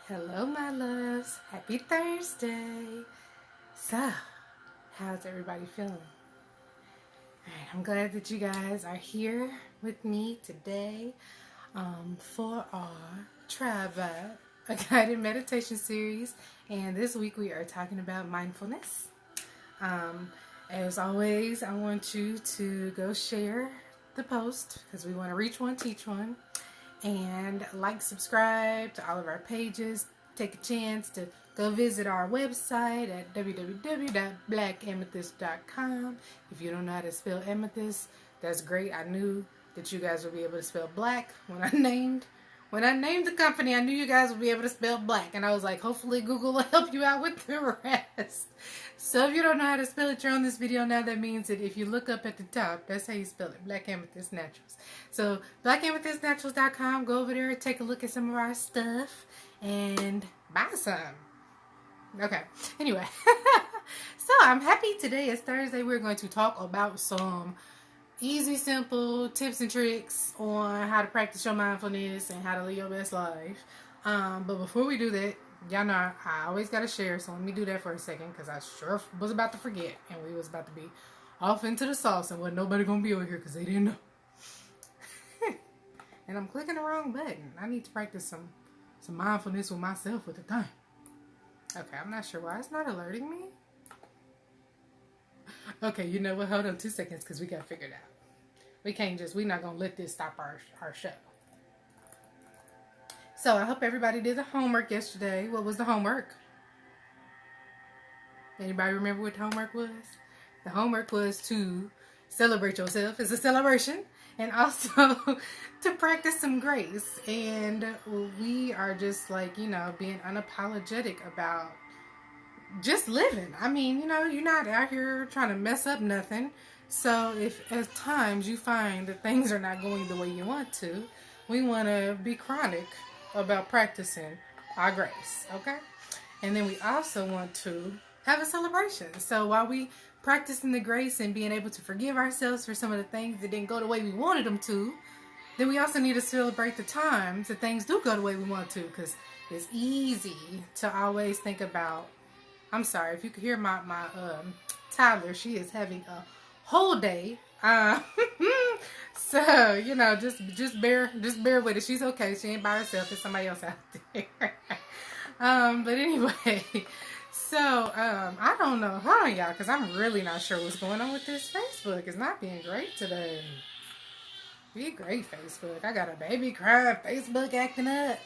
Hello, my loves. Happy Thursday. So, how's everybody feeling? Alright, I'm glad that you guys are here with me today for our TRIBEvibe, a guided meditation series. And this week we are talking about mindfulness. As always, I want you to go share the post because we want to reach one, teach one. And like, subscribe to all of our pages. Take a chance to go visit our website at www.blackamethyst.com. If you don't know how to spell amethyst, that's great. I knew that you guys would be able to spell black when I named the company. I knew you guys would be able to spell black, and I was like, hopefully Google will help you out with the rest. So if you don't know how to spell it, you're on this video now. That means that if you look up at the top, that's how you spell it, Black Amethyst Naturals. So blackamethystnaturals.com, go over there, take a look at some of our stuff, and buy some. Okay, anyway. So I'm happy today is Thursday. We're going to talk about some easy, simple tips and tricks on how to practice your mindfulness and how to live your best life. But before we do that, y'all know I always got to share, so let me do that for a second because I sure was about to forget, and we was about to be off into the sauce, and wasn't nobody going to be over here because they didn't know. And I'm clicking the wrong button. I need to practice some mindfulness with myself with the time. Okay, I'm not sure why it's not alerting me. Okay, you know what? Hold on 2 seconds because we got to figure it out. We're not going to let this stop our show. So I hope everybody did the homework yesterday. What was the homework? Anybody remember what the homework was? The homework was to celebrate yourself. It's a celebration. And also to practice some grace. And we are just being unapologetic about just living. I mean, you're not out here trying to mess up nothing. So if at times you find that things are not going the way you want to, we want to be chronic about practicing our grace, okay? And then we also want to have a celebration. So while we practicing the grace and being able to forgive ourselves for some of the things that didn't go the way we wanted them to, then we also need to celebrate the times that things do go the way we want to, because it's easy to always think about, I'm sorry, if you could hear my toddler, she is having a whole day. So, just bear with it. She's okay. She ain't by herself. There's somebody else out there. But anyway, so, I don't know. Hold on, y'all, because I'm really not sure what's going on with this Facebook. It's not being great today. Be great, Facebook. I got a baby crying. Facebook acting up.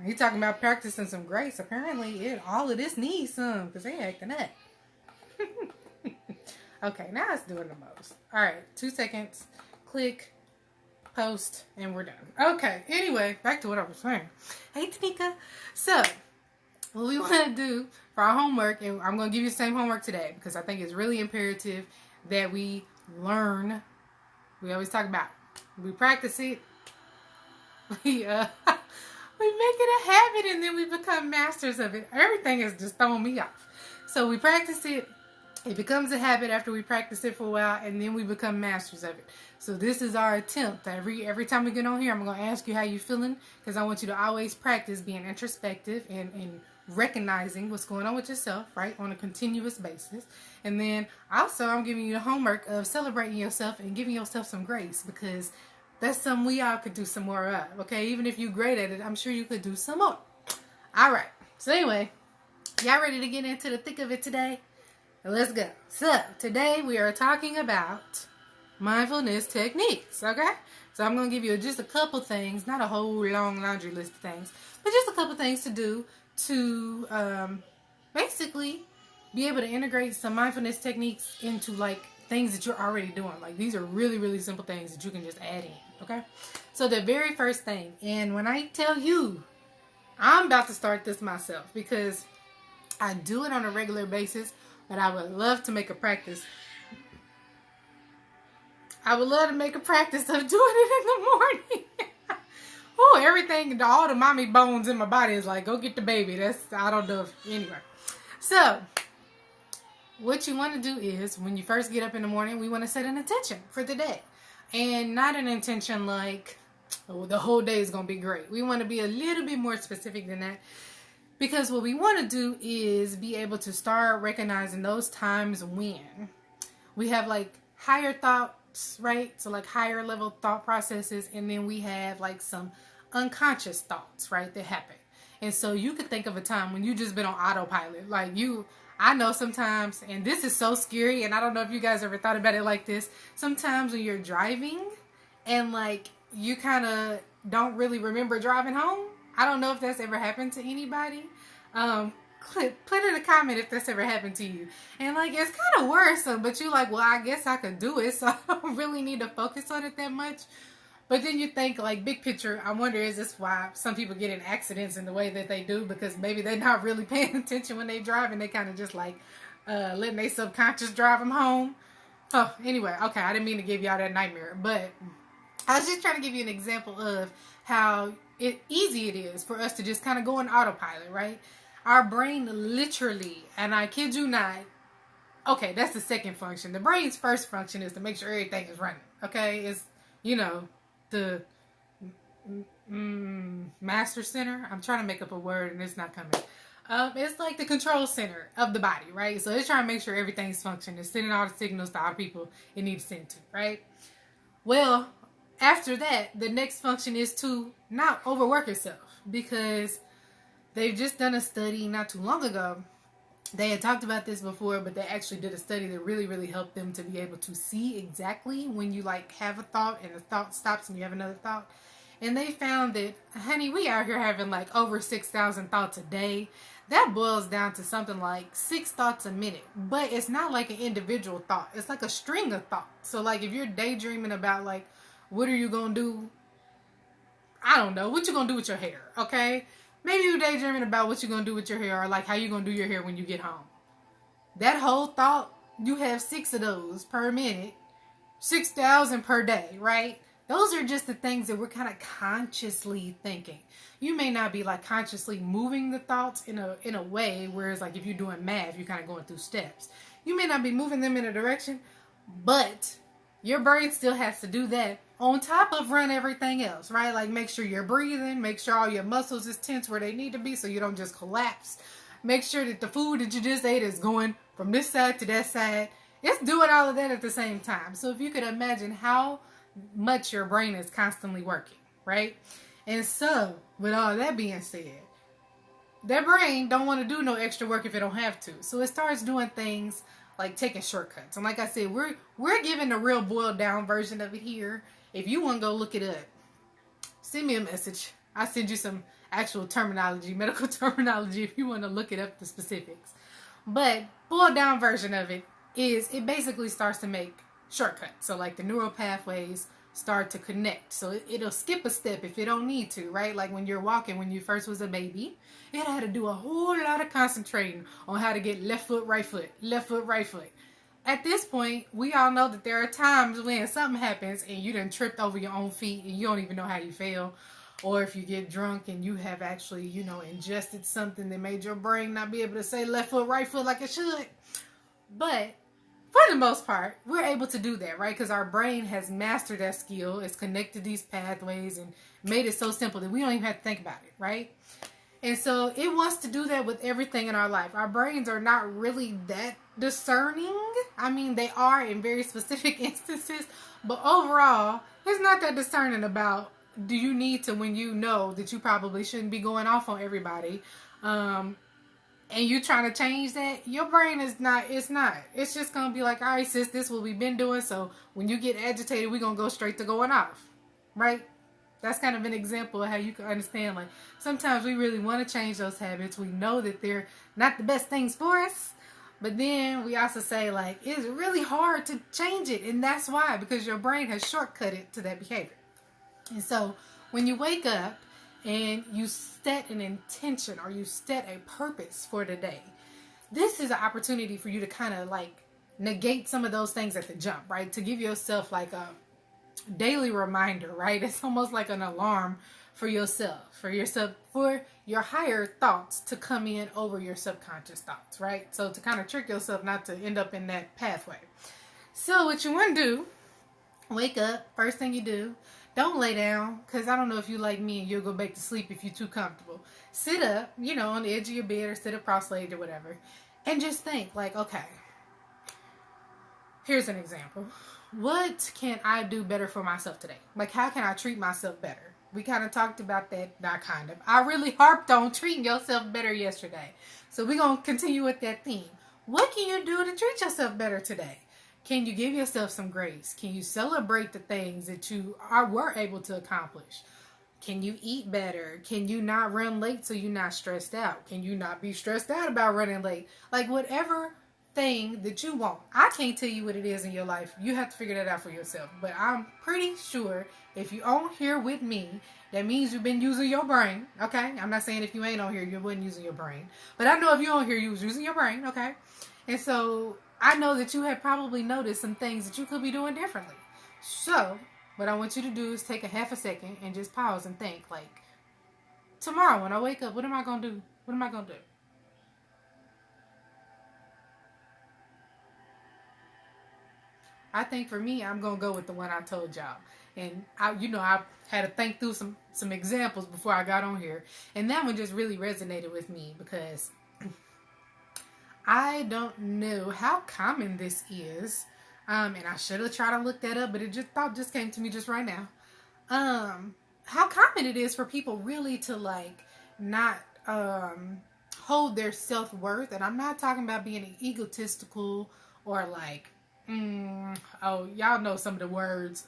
He talking about practicing some grace. Apparently, all of this needs some, because they acting up. Okay, now it's doing the most. All right, 2 seconds. Click, post, and we're done. Okay, anyway, back to what I was saying. Hey, Tanika. So, what we want to do for our homework, and I'm going to give you the same homework today because I think it's really imperative that we learn. We always talk about, we practice it, we make it a habit, and then we become masters of it. Everything is just throwing me off. So we practice it. It becomes a habit after we practice it for a while, and then we become masters of it. So this is our attempt. Every time we get on here, I'm going to ask you how you're feeling, because I want you to always practice being introspective and recognizing what's going on with yourself, right, on a continuous basis. And then also I'm giving you the homework of celebrating yourself and giving yourself some grace, because that's something we all could do some more of, okay? Even if you're great at it, I'm sure you could do some more. All right. So anyway, y'all ready to get into the thick of it today? Let's go. So, today we are talking about mindfulness techniques, okay? So, I'm going to give you just a couple things, not a whole long laundry list of things, but just a couple things to do to basically be able to integrate some mindfulness techniques into, things that you're already doing. These are really, really simple things that you can just add in, okay? So, the very first thing, and when I tell you, I'm about to start this myself because I do it on a regular basis, but I would love to make a practice. I would love to make a practice of doing it in the morning. Oh, everything, all the mommy bones in my body is like, go get the baby. I don't know. Anyway. So, what you want to do is, when you first get up in the morning, we want to set an intention for the day. And not an intention like, the whole day is going to be great. We want to be a little bit more specific than that, because what we want to do is be able to start recognizing those times when we have like higher thoughts, right? So like higher level thought processes, and then we have like some unconscious thoughts, right, that happen. And so you could think of a time when you just been on autopilot. Like I know sometimes, and this is so scary, and I don't know if you guys ever thought about it like this. Sometimes when you're driving and like you kind of don't really remember driving home. I don't know if that's ever happened to anybody. Put in a comment if that's ever happened to you. And like, it's kind of worrisome, but you're like, well, I guess I could do it, so I don't really need to focus on it that much. But then you think, like, big picture, I wonder, is this why some people get in accidents in the way that they do? Because maybe they're not really paying attention when they drive, and they kind of just, like, letting their subconscious drive them home. Oh, anyway, okay, I didn't mean to give y'all that nightmare. But I was just trying to give you an example of how easy it is for us to just kind of go on autopilot, right? Our brain literally, and I kid you not, okay, that's the second function. The brain's first function is to make sure everything is running, okay? It's, the master center. I'm trying to make up a word and it's not coming. It's like the control center of the body, right? So it's trying to make sure everything's functioning. It's sending all the signals to all the people it needs to send to, right? Well, after that, the next function is to not overwork yourself, because they've just done a study not too long ago. They had talked about this before, but they actually did a study that really, really helped them to be able to see exactly when you like have a thought and the thought stops and you have another thought. And they found that, honey, we out here having like over 6,000 thoughts a day. That boils down to something like 6 thoughts a minute. But it's not like an individual thought. It's like a string of thoughts. So like if you're daydreaming about like, what are you going to do? I don't know. What you going to do with your hair, okay? Maybe you're daydreaming about what you're going to do with your hair, or like how you're going to do your hair when you get home. That whole thought, you have 6 of those per minute, 6,000 per day, right? Those are just the things that we're kind of consciously thinking. You may not be like consciously moving the thoughts in a way, whereas like if you're doing math, you're kind of going through steps. You may not be moving them in a direction, but your brain still has to do that on top of run everything else, right? Like make sure you're breathing, make sure all your muscles is tense where they need to be so you don't just collapse. Make sure that the food that you just ate is going from this side to that side. It's doing all of that at the same time. So if you could imagine how much your brain is constantly working, right? And so with all that being said, that brain don't want to do no extra work if it don't have to. So it starts doing things like taking shortcuts. And like I said, we're giving the real boiled down version of it here. If you want to go look it up, send me a message. I'll send you some actual terminology, medical terminology, if you want to look it up, the specifics. But boiled down version of it is it basically starts to make shortcuts. So like the neural pathways start to connect. So it'll skip a step if it don't need to, right? Like when you're walking, when you first was a baby, it had to do a whole lot of concentrating on how to get left foot, right foot, left foot, right foot. At this point, we all know that there are times when something happens and you done tripped over your own feet and you don't even know how you feel. Or if you get drunk and you have actually, ingested something that made your brain not be able to say left foot, right foot like it should. But for the most part, we're able to do that, right? Because our brain has mastered that skill. It's connected these pathways and made it so simple that we don't even have to think about it, right? And so it wants to do that with everything in our life. Our brains are not really that discerning. I mean, they are in very specific instances, but overall, it's not that discerning about, do you need to, when you know that you probably shouldn't be going off on everybody, and you trying to change that, your brain is not, it's just going to be like, all right, sis, this is what we've been doing, so when you get agitated, we're going to go straight to going off, right? That's kind of an example of how you can understand, like, sometimes we really want to change those habits. We know that they're not the best things for us, but then we also say, like, it's really hard to change it, and that's why, because your brain has shortcutted to that behavior. And so when you wake up and you set an intention or you set a purpose for the day, this is an opportunity for you to kind of like negate some of those things at the jump, right? To give yourself like a daily reminder, right? It's almost like an alarm for yourself, for your higher thoughts to come in over your subconscious thoughts, right? So to kind of trick yourself not to end up in that pathway. So what you want to do, wake up, first thing you do, Don't lay down, because I don't know if you like me and you'll go back to sleep if you're too comfortable. Sit up, on the edge of your bed or sit up cross-legged or whatever. And just think, like, okay, here's an example. What can I do better for myself today? Like, how can I treat myself better? We kind of talked about that, not kind of. I really harped on treating yourself better yesterday. So we're going to continue with that theme. What can you do to treat yourself better today? Can you give yourself some grace? Can you celebrate the things that you were able to accomplish? Can you eat better? Can you not run late so you're not stressed out? Can you not be stressed out about running late? Like, whatever thing that you want. I can't tell you what it is in your life. You have to figure that out for yourself. But I'm pretty sure if you're on here with me, that means you've been using your brain. Okay? I'm not saying if you ain't on here, you wasn't using your brain. But I know if you're on here, you was using your brain. Okay? And so I know that you have probably noticed some things that you could be doing differently. So what I want you to do is take a half a second and just pause and think, like, tomorrow when I wake up, what am I going to do? What am I going to do? I think for me, I'm going to go with the one I told y'all. And I had to think through some examples before I got on here. And that one just really resonated with me because I don't know how common this is. And I should have tried to look that up, but it just came to me just right now. How common it is for people really to like not hold their self-worth. And I'm not talking about being egotistical or like, y'all know some of the words,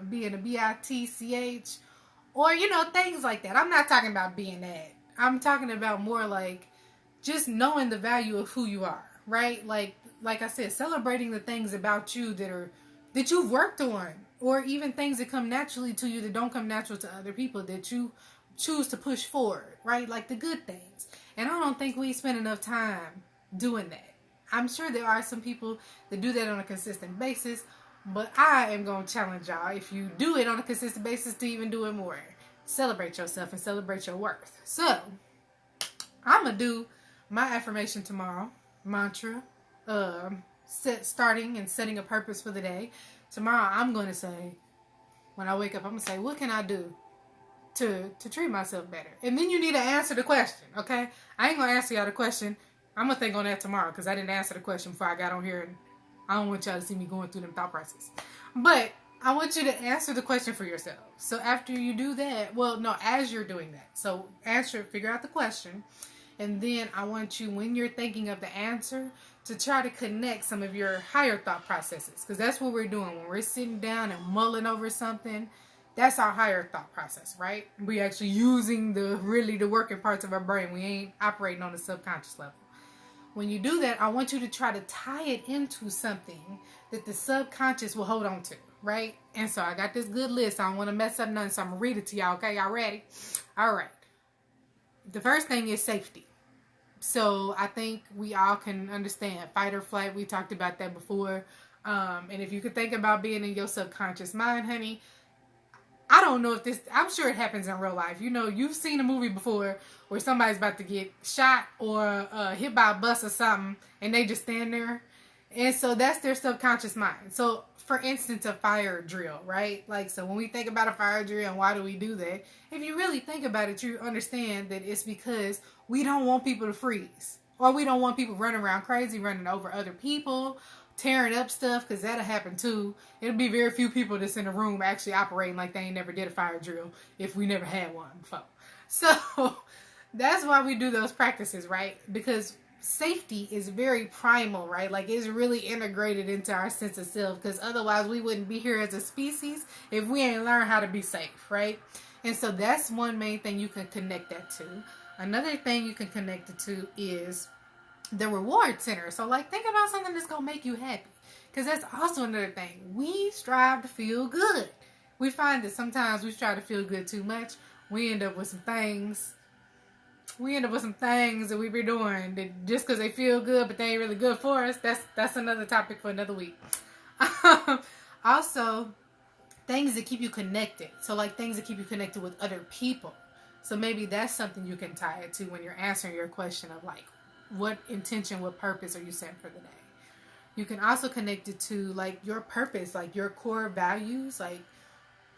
being a bitch or, things like that. I'm not talking about being that. I'm talking about more like just knowing the value of who you are, right? Like I said, celebrating the things about you that you've worked on, or even things that come naturally to you that don't come natural to other people that you choose to push forward, right? Like the good things. And I don't think we spend enough time doing that. I'm sure there are some people that do that on a consistent basis, but I am going to challenge y'all, if you do it on a consistent basis, to even do it more. Celebrate yourself and celebrate your worth. So, I'm going to do my affirmation tomorrow, mantra, starting and setting a purpose for the day. Tomorrow, I'm going to say, when I wake up, I'm going to say, what can I do to treat myself better? And then you need to answer the question, okay? I ain't going to answer y'all the question. I'm going to think on that tomorrow because I didn't answer the question before I got on here, and I don't want y'all to see me going through them thought processes. But I want you to answer the question for yourself. So after you do that, as you're doing that. So figure out the question. And then I want you, when you're thinking of the answer, to try to connect some of your higher thought processes. Because that's what we're doing. When we're sitting down and mulling over something, that's our higher thought process, right? We're actually using the working parts of our brain. We ain't operating on the subconscious level. When you do that, I want you to try to tie it into something that the subconscious will hold on to, right? And so I got this good list. I don't want to mess up nothing, so I'm going to read it to y'all, okay? Y'all ready? All right. The first thing is safety. So I think we all can understand fight or flight. We talked about that before. And if you could think about being in your subconscious mind, honey, I don't know if I'm sure it happens in real life. You've seen a movie before where somebody's about to get shot or hit by a bus or something, and they just stand there. And so that's their subconscious mind. So, for instance, a fire drill, right? Like, so when we think about a fire drill and why do we do that? If you really think about it, you understand that it's because we don't want people to freeze. Or we don't want people running around crazy, running over other people, tearing up stuff, because that'll happen too. It'll be very few people that's in the room actually operating like they ain't never did a fire drill if we never had one before. So that's why we do those practices, right? Because safety is very primal, right? Like, it's really integrated into our sense of self, because otherwise we wouldn't be here as a species if we ain't learned how to be safe, right? And so that's one main thing you can connect that to. Another thing you can connect it to is the reward center. So, like, think about something that's going to make you happy. Because that's also another thing. We strive to feel good. We find that sometimes we try to feel good too much. We end up with some things. That we be doing that just because they feel good, but they ain't really good for us. That's another topic for another week. Also, things that keep you connected. So, like, things that keep you connected with other people. So maybe that's something you can tie it to when you're answering your question of, like, what intention, what purpose are you setting for the day? You can also connect it to, like, your purpose, like your core values. Like,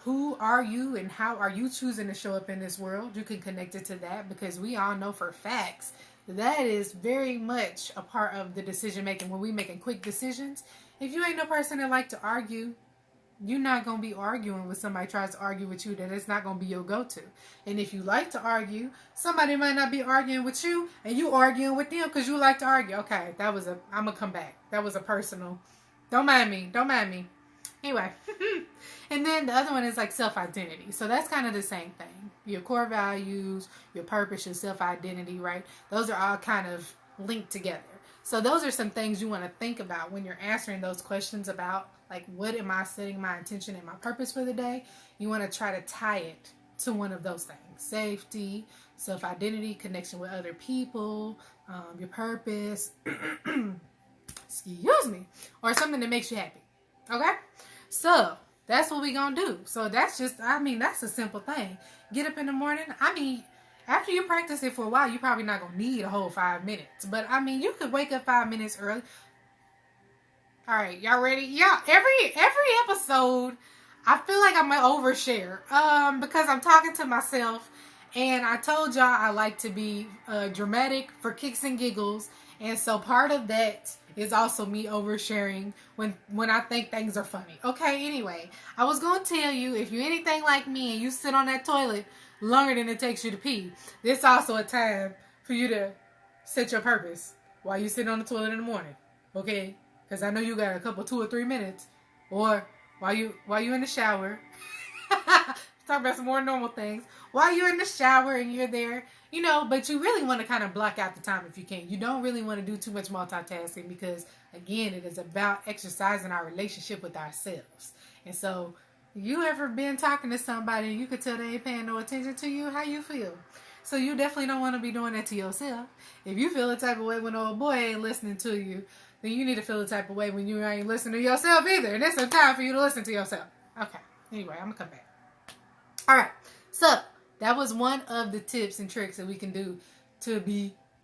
Who are you and how are you choosing to show up in this world? You can connect it to that, because we all know for facts that is very much a part of the decision making when we making quick decisions. If you ain't no person that like to argue, you're not going to be arguing with somebody tries to argue with you, that it's not going to be your go-to. And if you like to argue, somebody might not be arguing with you and you arguing with them because you like to argue. Okay, I'm going to come back. That was a personal. Don't mind me. Anyway. And then the other one is like self-identity. So that's kind of the same thing. Your core values, your purpose, your self-identity, right? Those are all kind of linked together. So those are some things you want to think about when you're answering those questions about, like, what am I setting my intention and my purpose for the day? You want to try to tie it to one of those things. Safety, self-identity, connection with other people, your purpose, excuse me, or something that makes you happy. Okay? So that's what we're going to do. So that's just, that's a simple thing. Get up in the morning. After you practice it for a while, you're probably not going to need a whole 5 minutes. But, you could wake up 5 minutes early. All right, y'all ready? Yeah, every episode, I feel like I'm going to overshare. Because I'm talking to myself. And I told y'all I like to be dramatic for kicks and giggles. And so part of that is also me oversharing when I think things are funny. Okay, anyway, I was going to tell you, if you're anything like me and you sit on that toilet longer than it takes you to pee, this is also a time for you to set your purpose while you sit on the toilet in the morning. Okay? Because I know you got a couple, 2 or 3 minutes. Or while you in the shower. Talk about some more normal things. While you're in the shower and you're there, but you really want to kind of block out the time if you can. You don't really want to do too much multitasking because, again, it is about exercising our relationship with ourselves. And so, you ever been talking to somebody and you could tell they ain't paying no attention to you? How you feel? So you definitely don't want to be doing that to yourself. If you feel the type of way when old boy ain't listening to you, then you need to feel the type of way when you ain't listening to yourself either. And it's some time for you to listen to yourself. Okay. Anyway, I'm going to come back. All right. So that was one of the tips and tricks that we can do to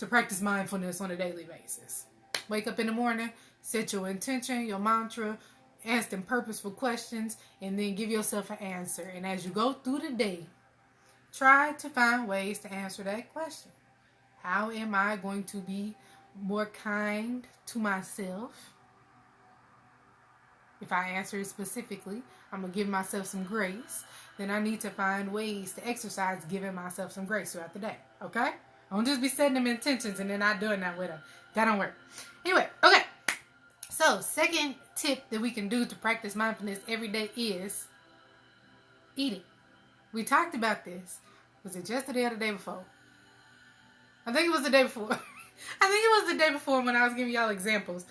practice mindfulness on a daily basis. Wake up in the morning, set your intention, your mantra, ask them purposeful questions, and then give yourself an answer. And as you go through the day, try to find ways to answer that question. How am I going to be more kind to myself? If I answer it specifically, I'm going to give myself some grace. Then I need to find ways to exercise giving myself some grace throughout the day. Okay? I don't just be setting them intentions and then not doing that with them. That don't work. Anyway, okay. So, second tip that we can do to practice mindfulness every day is eating. We talked about this. Was it yesterday or the day before? I think it was the day before. I think it was the day before when I was giving y'all examples.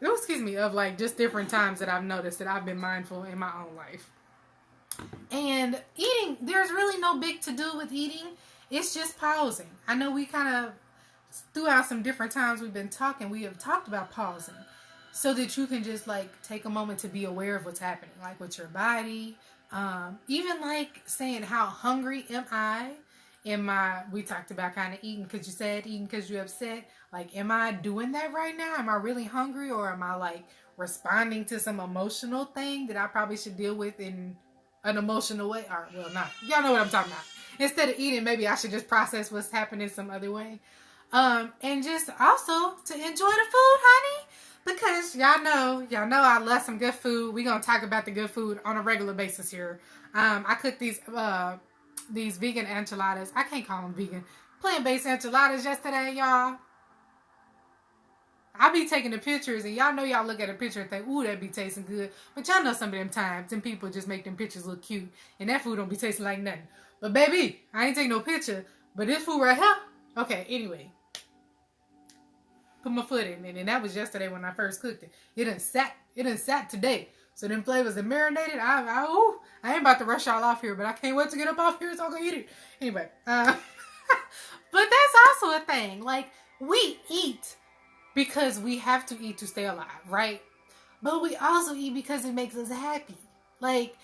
Of like just different times that I've noticed that I've been mindful in my own life. And eating, there's really no big to do with eating. It's just pausing. I know we kind of, throughout some different times we've been talking, we have talked about pausing. So that you can just like take a moment to be aware of what's happening. Like with your body. Even like saying how hungry am I? We talked about kind of eating because you said eating because you're upset. Like, am I doing that right now? Am I really hungry? Or am I like responding to some emotional thing that I probably should deal with in an emotional way? Or, well, not. Y'all know what I'm talking about. Instead of eating, maybe I should just process what's happening some other way. And just also to enjoy the food, honey. Because y'all know I love some good food. We're going to talk about the good food on a regular basis here. I cooked these vegan enchiladas. I can't call them vegan. Plant-based enchiladas yesterday, y'all. I be taking the pictures, and y'all know y'all look at a picture and think, ooh, that be tasting good. But y'all know some of them times, them people just make them pictures look cute, and that food don't be tasting like nothing. But baby, I ain't taking no picture. But this food right here, okay, anyway. Put my foot in it, and that was yesterday when I first cooked it. It done sat today. So them flavors are marinated. I ain't about to rush y'all off here, but I can't wait to get up off here so I can eat it. Anyway, but that's also a thing. Like, we eat because we have to eat to stay alive, right? But we also eat because it makes us happy. Like,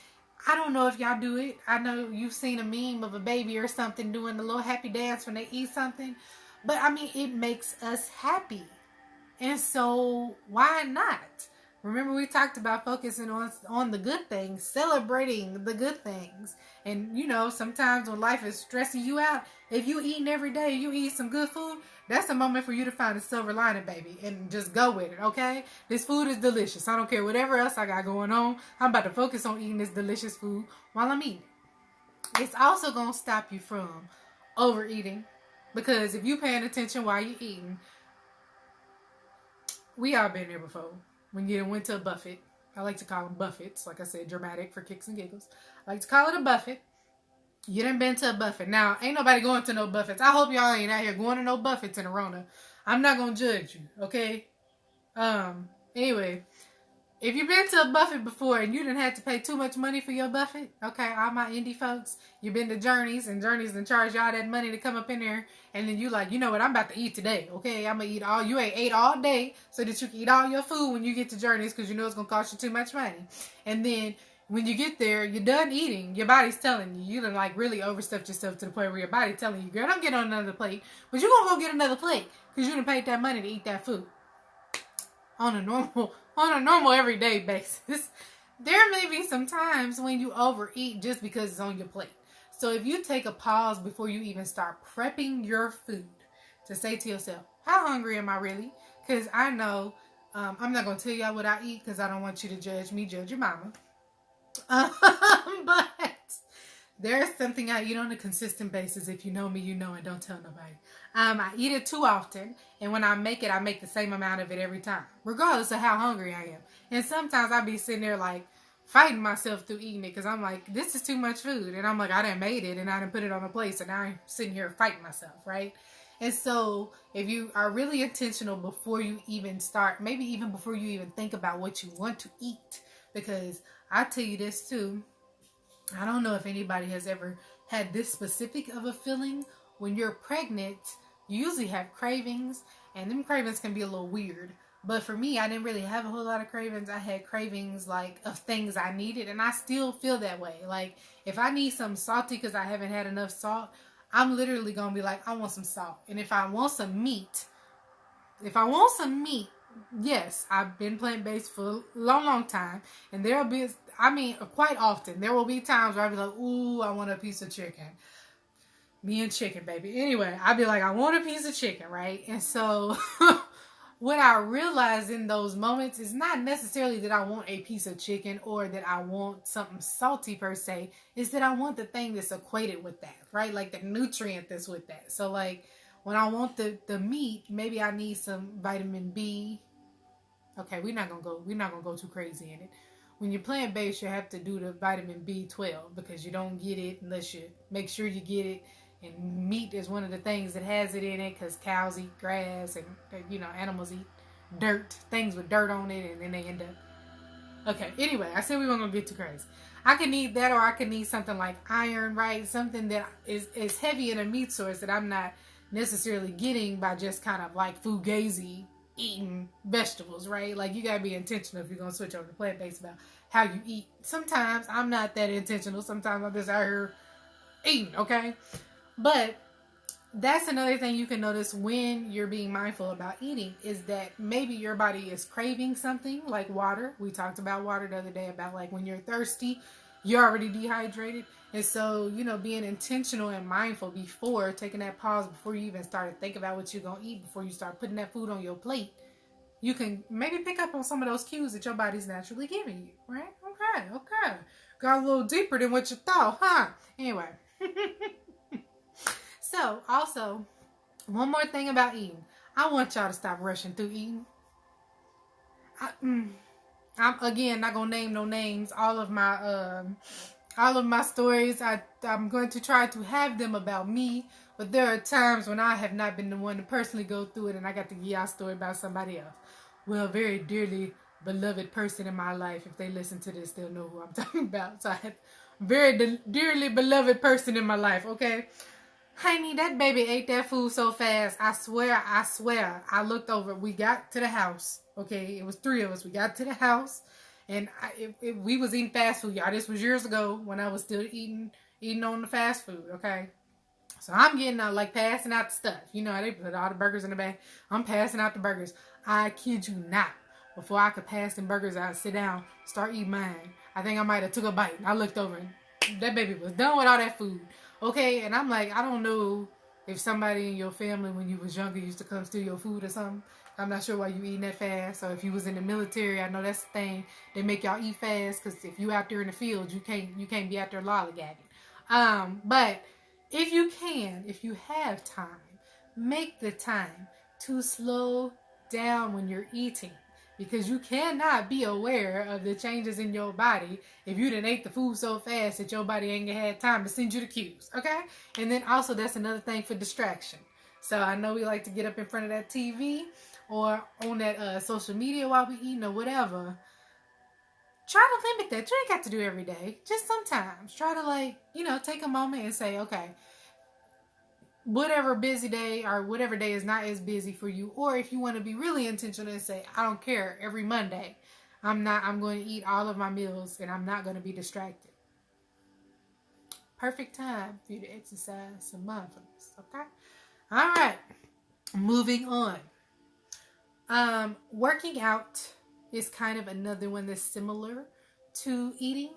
I don't know if y'all do it. I know you've seen a meme of a baby or something doing the little happy dance when they eat something. But, I mean, it makes us happy. And so, why not? Remember, we talked about focusing on the good things, celebrating the good things. And, you know, sometimes when life is stressing you out, if you eating every day, you eat some good food, that's a moment for you to find a silver lining, baby, and just go with it, okay? This food is delicious. I don't care whatever else I got going on. I'm about to focus on eating this delicious food while I'm eating. It's also going to stop you from overeating, because if you paying attention while you're eating, we all been there before. When you went to a buffet, I like to call them buffets. Like I said, dramatic for kicks and giggles. I like to call it a buffet. You done been to a buffet. Now, ain't nobody going to no buffets. I hope y'all ain't out here going to no buffets in Arona. I'm not going to judge you, okay? Anyway, if you've been to a buffet before and you didn't have to pay too much money for your buffet, okay, all my indie folks, you've been to Journeys, and Journeys done charge y'all that money to come up in there, and then you like, you know what, I'm about to eat today, okay? I'm going to eat all, you ain't ate all day so that you can eat all your food when you get to Journeys, because you know it's going to cost you too much money. And then when you get there, you're done eating, your body's telling you, you done like really overstuffed yourself to the point where your body's telling you, girl, don't get on another plate, but you're going to go get another plate because you done paid that money to eat that food. On a normal everyday basis, there may be some times when you overeat just because it's on your plate. So if you take a pause before you even start prepping your food to say to yourself, how hungry am I really? Because I know I'm not going to tell y'all what I eat because I don't want you to judge me, judge your mama. But there's something I eat on a consistent basis. If you know me, you know, and don't tell nobody. I eat it too often, and when I make it, I make the same amount of it every time, regardless of how hungry I am. And sometimes I be sitting there like fighting myself through eating it because I'm like, this is too much food, and I'm like, I done made it, and I done put it on a plate, so now I'm sitting here fighting myself, right? And so if you are really intentional before you even start, maybe even before you even think about what you want to eat, because I tell you this too, I don't know if anybody has ever had this specific of a feeling. When you're pregnant, you usually have cravings, and them cravings can be a little weird. But for me, I didn't really have a whole lot of cravings. I had cravings like of things I needed, and I still feel that way. Like if I need something salty because I haven't had enough salt, I'm literally going to be like, I want some salt. And if I want some meat, yes, I've been plant-based for a long time, and there'll be, quite often, there will be times where I'll be like, ooh, I want a piece of chicken. Me and chicken, baby. Anyway, I'll be like, I want a piece of chicken, right? And so what I realize in those moments is not necessarily that I want a piece of chicken or that I want something salty per se, is that I want the thing that's equated with that, right? Like the nutrient that's with that. So like when I want the meat, maybe I need some vitamin B. Okay, we're not gonna go too crazy in it. When you're plant-based, you have to do the vitamin B12 because you don't get it unless you make sure you get it. And meat is one of the things that has it in it because cows eat grass and, you know, animals eat dirt, things with dirt on it, and then they end up. Okay, anyway, I said we weren't going to get too crazy. I could need that, or I could need something like iron, right? Something that is heavy in a meat source that I'm not necessarily getting by just kind of like fugazi eating vegetables, right? Like you got to be intentional if you're going to switch over to plant-based about how you eat. Sometimes I'm not that intentional. Sometimes I'm just out here eating, okay? But that's another thing you can notice when you're being mindful about eating is that maybe your body is craving something like water. We talked about water the other day about like when you're thirsty, you're already dehydrated. And so, you know, being intentional and mindful before taking that pause, before you even start to think about what you're going to eat, before you start putting that food on your plate, you can maybe pick up on some of those cues that your body's naturally giving you, right? Okay. Got a little deeper than what you thought, huh? Anyway. So, also, one more thing about eating. I want y'all to stop rushing through eating. I'm again not gonna name no names. All of my stories, I'm going to try to have them about me. But there are times when I have not been the one to personally go through it, and I got to give y'all a story about somebody else. Well, very dearly beloved person in my life. If they listen to this, they'll know who I'm talking about. So I have very dearly beloved person in my life. Okay. Honey, that baby ate that food so fast. I swear. I looked over. We got to the house. Okay, it was 3 of us. We got to the house, and we was eating fast food, y'all. This was years ago when I was still eating on the fast food. Okay, so I'm getting out, like passing out the stuff. You know how they put all the burgers in the bag. I'm passing out the burgers. I kid you not. before I could pass them burgers out, sit down, start eating mine. I think I might have took a bite. I looked over and that baby was done with all that food. Okay, and I'm like, I don't know if somebody in your family when you was younger used to come steal your food or something. I'm not sure why you eating that fast. Or if you was in the military, I know that's the thing. They make y'all eat fast because if you out there in the field, you can't be out there lollygagging. But if you have time, make the time to slow down when you're eating. Because you cannot be aware of the changes in your body if you done ate the food so fast that your body ain't had time to send you the cues, okay? And then also that's another thing for distraction. So I know we like to get up in front of that TV or on that social media while we eating or whatever. Try to limit that. You ain't got to do it every day. Just sometimes. Try to take a moment and say, okay, whatever busy day or whatever day is not as busy for you, or if you want to be really intentional and say, I don't care, every Monday I'm going to eat all of my meals and I'm not going to be distracted. Perfect time for you to exercise some mindfulness. Okay, all right, moving on. Working out is kind of another one that's similar to eating.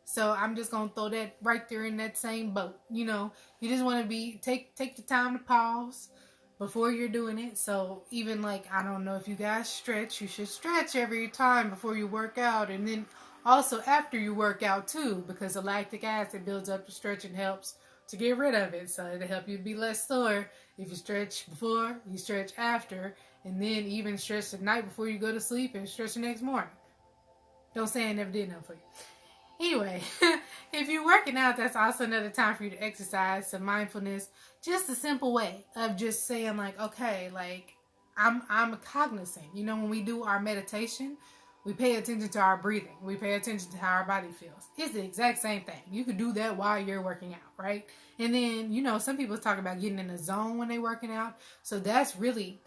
So I'm just going to throw that right there in that same boat. You just want to take the time to pause before you're doing it. So even I don't know if you guys stretch, you should stretch every time before you work out. And then also after you work out too, because the lactic acid builds up the stretch and helps to get rid of it. So it'll help you be less sore if you stretch before, you stretch after, and then even stretch the night before you go to sleep and stretch the next morning. Don't say I never did nothing for you. Anyway, if you're working out, that's also another time for you to exercise some mindfulness. Just a simple way of just saying okay, I'm cognizant. When we do our meditation, we pay attention to our breathing. We pay attention to how our body feels. It's the exact same thing. You could do that while you're working out, right? And then, some people talk about getting in a zone when they're working out. So that's really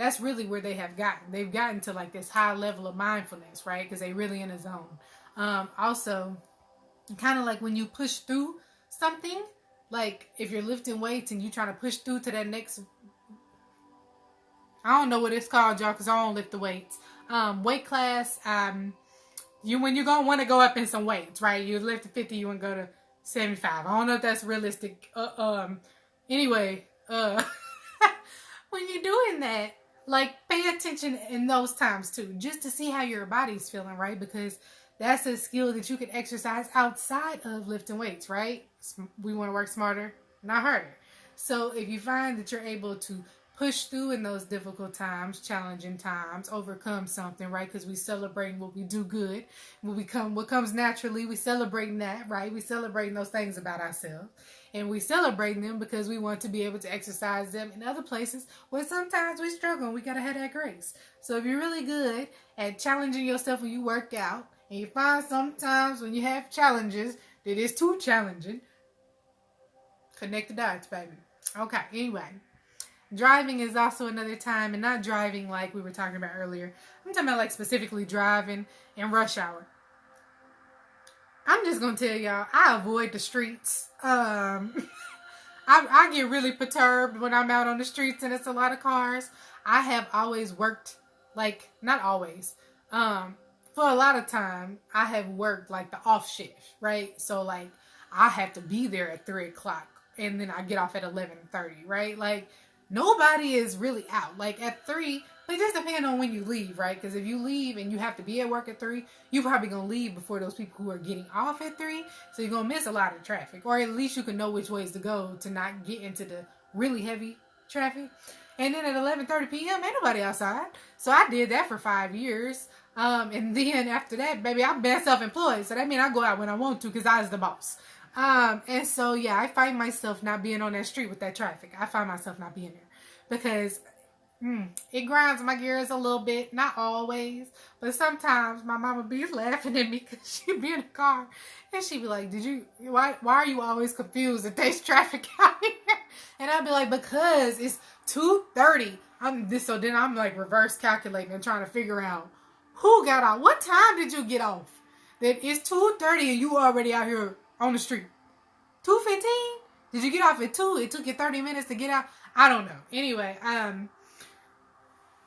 where they have gotten. They've gotten to this high level of mindfulness, right? Because they're really in a zone. Also, kind of like when you push through something, like if you're lifting weights and you trying to push through to that next, I don't know what it's called, y'all, because I don't lift the weights. Weight class, when you're going to want to go up in some weights, right? You lift to 50, you want to go to 75. I don't know if that's realistic. Anyway, when you're doing that, pay attention in those times too, just to see how your body's feeling, right? Because that's a skill that you can exercise outside of lifting weights, right? We want to work smarter, not harder. So if you find that you're able to push through in those difficult times, challenging times, overcome something, right? Because we celebrate what we do good. What comes naturally, we celebrating that, right? We celebrating those things about ourselves. And we celebrate them because we want to be able to exercise them in other places where sometimes we struggle and we got to have that grace. So if you're really good at challenging yourself when you work out, and you find sometimes when you have challenges that it's too challenging, connect the dots, baby. Okay, anyway. Driving is also another time, and not driving like we were talking about earlier. I'm talking about specifically driving in rush hour. I'm just going to tell y'all, I avoid the streets. I get really perturbed when I'm out on the streets and it's a lot of cars. I have always worked, not always, for a lot of time, I have worked the off shift, right? So I have to be there at 3 o'clock and then I get off at 11:30, right? Nobody is really out. At 3, but it just depends on when you leave, right? Because if you leave and you have to be at work at 3, you're probably going to leave before those people who are getting off at 3. So you're going to miss a lot of traffic. Or at least you can know which ways to go to not get into the really heavy traffic. And then at 11:30 p.m., ain't nobody outside. So I did that for 5 years. And then after that, baby, I'm been self-employed. So that means I go out when I want to because I was the boss. And so, yeah, I find myself not being on that street with that traffic. I find myself not being there because it grinds my gears a little bit. Not always, but sometimes my mama be laughing at me because she be in the car and she be like, why are you always confused that there's traffic out here? And I'd be like, because it's 2:30. So then I'm reverse calculating and trying to figure out who got out. What time did you get off? That it's 2:30 and you already out here on the street. 2:15? Did you get off at 2? It took you 30 minutes to get out? I don't know. Anyway,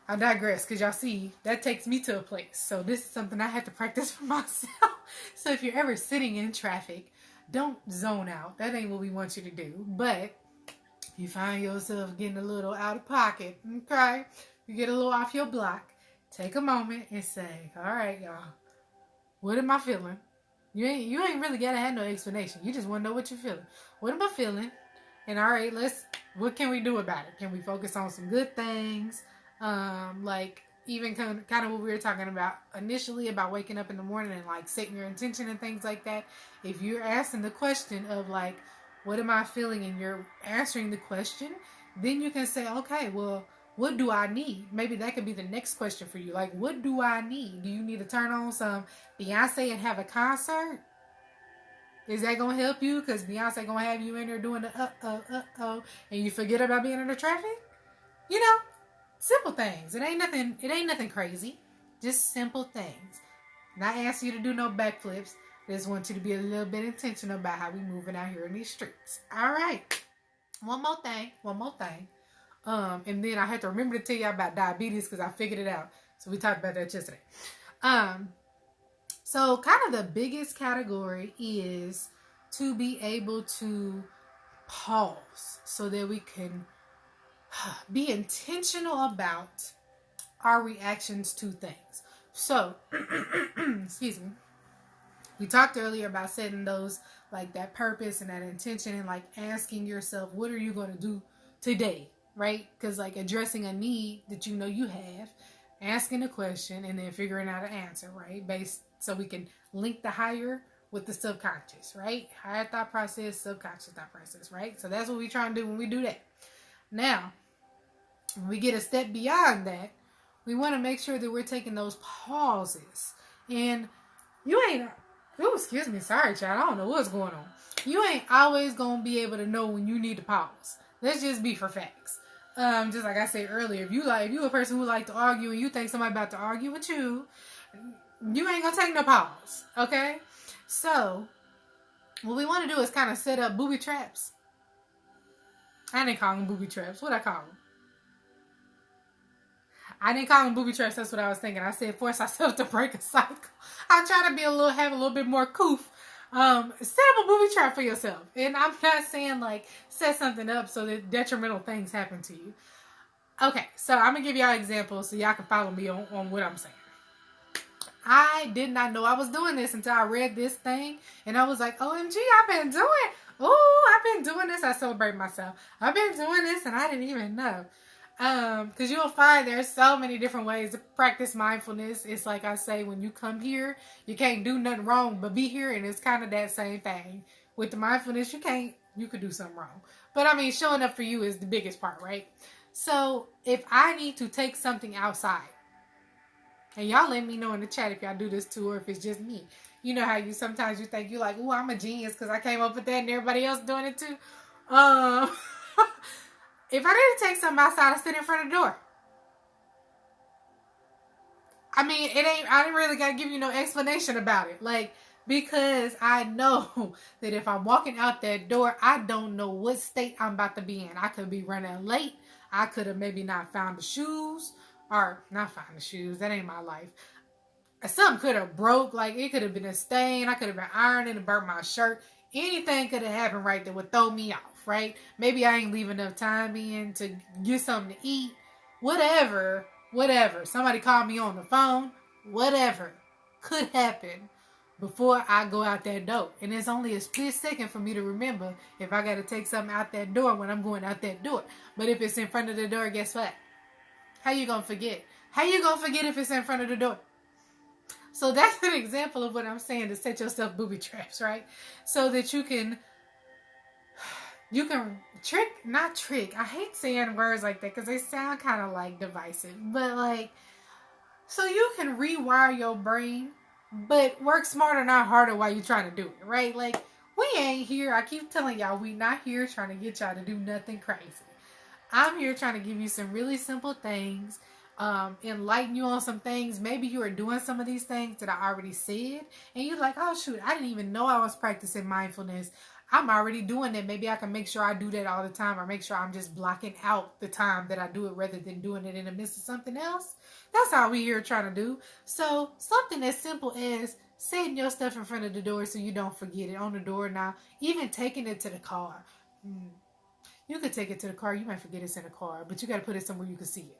I digress, because y'all see, that takes me to a place. So this is something I had to practice for myself. So if you're ever sitting in traffic, don't zone out. That ain't what we want you to do. But if you find yourself getting a little out of pocket, okay, you get a little off your block, take a moment and say, all right, y'all, what am I feeling? You ain't really gotta have no explanation. You just want to know what you're feeling. What am I feeling? And all right, what can we do about it? Can we focus on some good things? Like even kind of what we were talking about initially about waking up in the morning and like setting your intention and things like that. If you're asking the question of like, what am I feeling? And you're answering the question, then you can say, okay, well, what do I need? Maybe that could be the next question for you. Like, what do I need? Do you need to turn on some Beyonce and have a concert? Is that going to help you? Because Beyonce going to have you in there doing the and you forget about being in the traffic? You know, simple things. It ain't nothing crazy. Just simple things. Not asking you to do no backflips. Just want you to be a little bit intentional about how we moving out here in these streets. All right. One more thing. And then I had to remember to tell you about diabetes because I figured it out. So we talked about that yesterday. So kind of the biggest category is to be able to pause so that we can be intentional about our reactions to things. So, excuse me. We talked earlier about setting those, like that purpose and that intention and like asking yourself, what are you going to do today? Right? Because like addressing a need that you know you have, asking a question, and then figuring out an answer, right? So we can link the higher with the subconscious, right? Higher thought process, subconscious thought process, right? So that's what we try and do when we do that. Now, when we get a step beyond that, we want to make sure that we're taking those pauses. And you ain't, excuse me, sorry, child, I don't know what's going on. You ain't always going to be able to know when you need to pause. Let's just be for facts. Just like I said earlier, if you a person who like to argue and you think somebody about to argue with you, you ain't gonna take no pause, okay? So, what we want to do is kind of set up booby traps. I didn't call them booby traps. What I call them? I didn't call them booby traps. That's what I was thinking. I said force ourselves to break a cycle. I try to have a little bit more coof. Set up a booby trap for yourself. And I'm not saying like set something up so that detrimental things happen to you. Okay, so I'm going to give y'all examples so y'all can follow me on what I'm saying. I did not know I was doing this until I read this thing. And I was like, OMG, I've been doing this. I celebrate myself. I've been doing this and I didn't even know. Because you'll find there's so many different ways to practice mindfulness. It's like I say, when you come here, you can't do nothing wrong but be here, and it's kind of that same thing. With the mindfulness, you could do something wrong. But I mean, showing up for you is the biggest part, right? So if I need to take something outside, and y'all let me know in the chat if y'all do this too, or if it's just me. You know how sometimes you think you're like, ooh, I'm a genius because I came up with that and everybody else doing it too. If I need to take something outside, I sit in front of the door. I mean, I didn't really got to give you no explanation about it. Like, because I know that if I'm walking out that door, I don't know what state I'm about to be in. I could be running late. I could have maybe not found the shoes. Or, not found the shoes. That ain't my life. Something could have broke. Like, it could have been a stain. I could have been ironing and burnt my shirt. Anything could have happened right that would throw me off, right? Maybe I ain't leaving enough time in to get something to eat. Whatever. Somebody called me on the phone. Whatever could happen before I go out that door. And it's only a split second for me to remember if I got to take something out that door when I'm going out that door. But if it's in front of the door, guess what? How you going to forget? How you going to forget if it's in front of the door? So that's an example of what I'm saying, to set yourself booby traps, right? So that you can not trick. I hate saying words like that because they sound kind of like divisive. But like, so you can rewire your brain, but work smarter, not harder while you're trying to do it, right? Like, we ain't here. I keep telling y'all, we not here trying to get y'all to do nothing crazy. I'm here trying to give you some really simple things, enlighten you on some things. Maybe you are doing some of these things that I already said, and you're like, oh shoot, I didn't even know I was practicing mindfulness. I'm already doing it. Maybe I can make sure I do that all the time, or make sure I'm just blocking out the time that I do it rather than doing it in the midst of something else. That's all we here trying to do. So something as simple as setting your stuff in front of the door so you don't forget it on the door. Now, even taking it to the car. You could take it to the car. You might forget it's in the car, but you got to put it somewhere you can see it.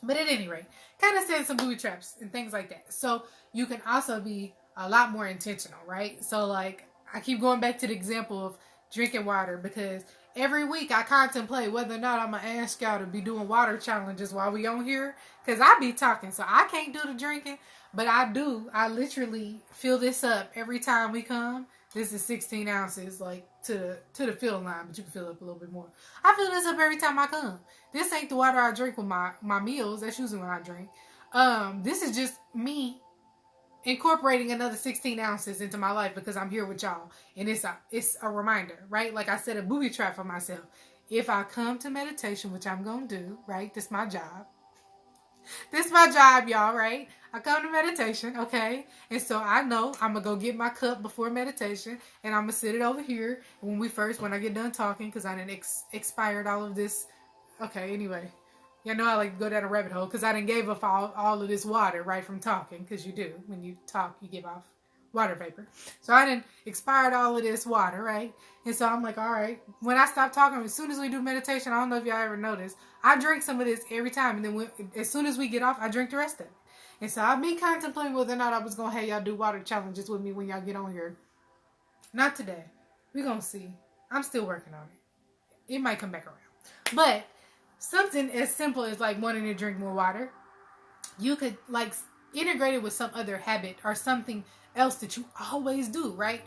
But at any rate, kind of setting some booby traps and things like that. So you can also be a lot more intentional, right? So like, I keep going back to the example of drinking water, because every week I contemplate whether or not I'm going to ask y'all to be doing water challenges while we on here. Because I be talking, so I can't do the drinking, but I do. I literally fill this up every time we come. This is 16 ounces, like, to the filling line, but you can fill up a little bit more. I fill this up every time I come. This ain't the water I drink with my meals. That's usually when I drink. This is just me incorporating another 16 ounces into my life because I'm here with y'all. And it's a reminder, right? Like I said, a booby trap for myself. If I come to meditation, which I'm going to do, right? This is my job. This is my job, y'all, right? I come to meditation, okay? And so I know I'm going to go get my cup before meditation, and I'm going to sit it over here when I get done talking, because I didn't expired all of this. Okay, anyway. You know I like to go down a rabbit hole, because I didn't gave up all of this water, right, from talking, because you do. When you talk, you give off water vapor. So I didn't expired all of this water, right? And so I'm like, all right. When I stop talking, as soon as we do meditation, I don't know if y'all ever noticed, I drink some of this every time. And then as soon as we get off, I drink the rest of it. And so I've been contemplating whether or not I was going to have y'all do water challenges with me when y'all get on here. Not today. We're going to see. I'm still working on it. It might come back around. But something as simple as like wanting to drink more water, you could like integrate it with some other habit or something else that you always do, right?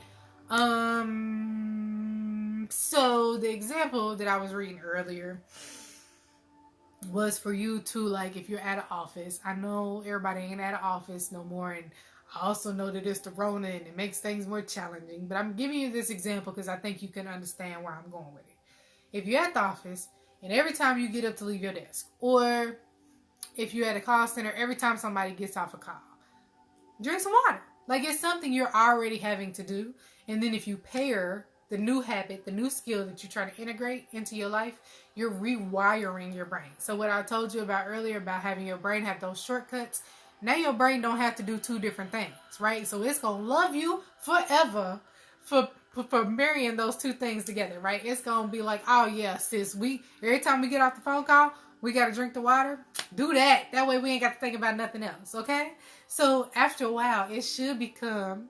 So the example that I was reading earlier was for you to, like, if you're at an office. I know everybody ain't at an office no more, and I also know that it's the Rona and it makes things more challenging, but I'm giving you this example because I think you can understand where I'm going with it. If you're at the office and every time you get up to leave your desk, or if you're at a call center, every time somebody gets off a call, drink some water. Like, it's something you're already having to do. And then if you pair the new habit, the new skill that you're trying to integrate into your life, you're rewiring your brain. So what I told you about earlier about having your brain have those shortcuts, now your brain don't have to do two different things, right? So it's going to love you forever for marrying those two things together, right? It's going to be like, oh yeah, sis, every time we get off the phone call, we got to drink the water. Do that. That way we ain't got to think about nothing else, okay? So after a while, it should become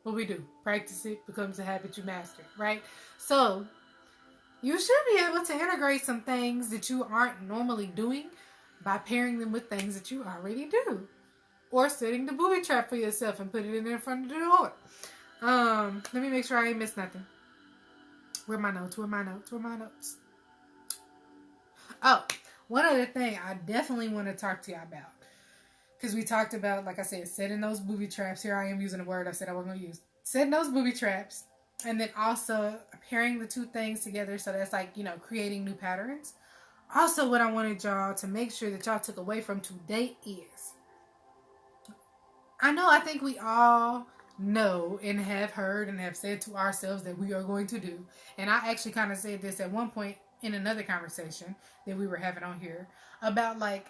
what we do. Practice it, becomes a habit you master, right? So you should be able to integrate some things that you aren't normally doing by pairing them with things that you already do. Or setting the booby trap for yourself and put it in front of the door. Let me make sure I ain't missed nothing. Where are my notes? Oh, one other thing I definitely want to talk to you about. Because we talked about, like I said, setting those booby traps. Here I am using a word I said I wasn't going to use. Setting those booby traps. And then also pairing the two things together. So that's like, creating new patterns. Also, what I wanted y'all to make sure that y'all took away from today is, I think we all know and have heard and have said to ourselves that we are going to do. And I actually kind of said this at one point in another conversation that we were having on here about like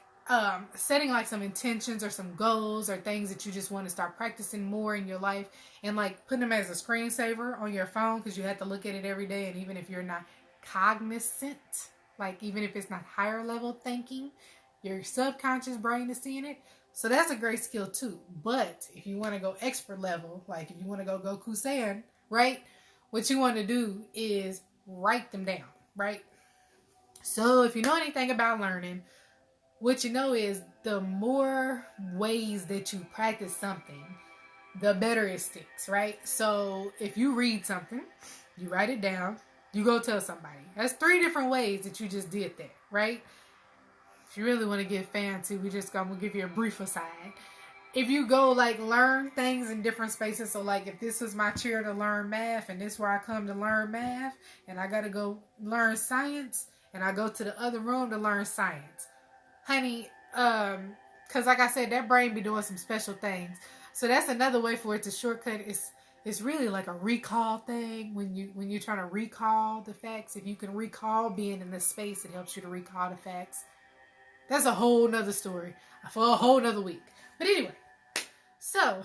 setting like some intentions or some goals or things that you just want to start practicing more in your life, and like putting them as a screensaver on your phone, because you have to look at it every day. And even if you're not cognizant, like even if it's not higher level thinking, your subconscious brain is seeing it. So that's a great skill too. But if you want to go expert level, like if you want to go Goku Saiyan, right? What you want to do is write them down, right? So if you know anything about learning, what you know is the more ways that you practice something, the better it sticks, right? So if you read something, you write it down, you go tell somebody. That's 3 different ways that you just did that, right? If you really want to get fancy, we just gonna give you a brief aside. If you go like learn things in different spaces, so like if this was my chair to learn math and this is where I come to learn math, and I gotta go learn science, and I go to the other room to learn science. Honey, because like I said, that brain be doing some special things. So that's another way for it to shortcut. it's really like a recall thing. When you're trying to recall the facts, if you can recall being in this space, it helps you to recall the facts. That's a whole nother story for a whole nother week. But anyway, so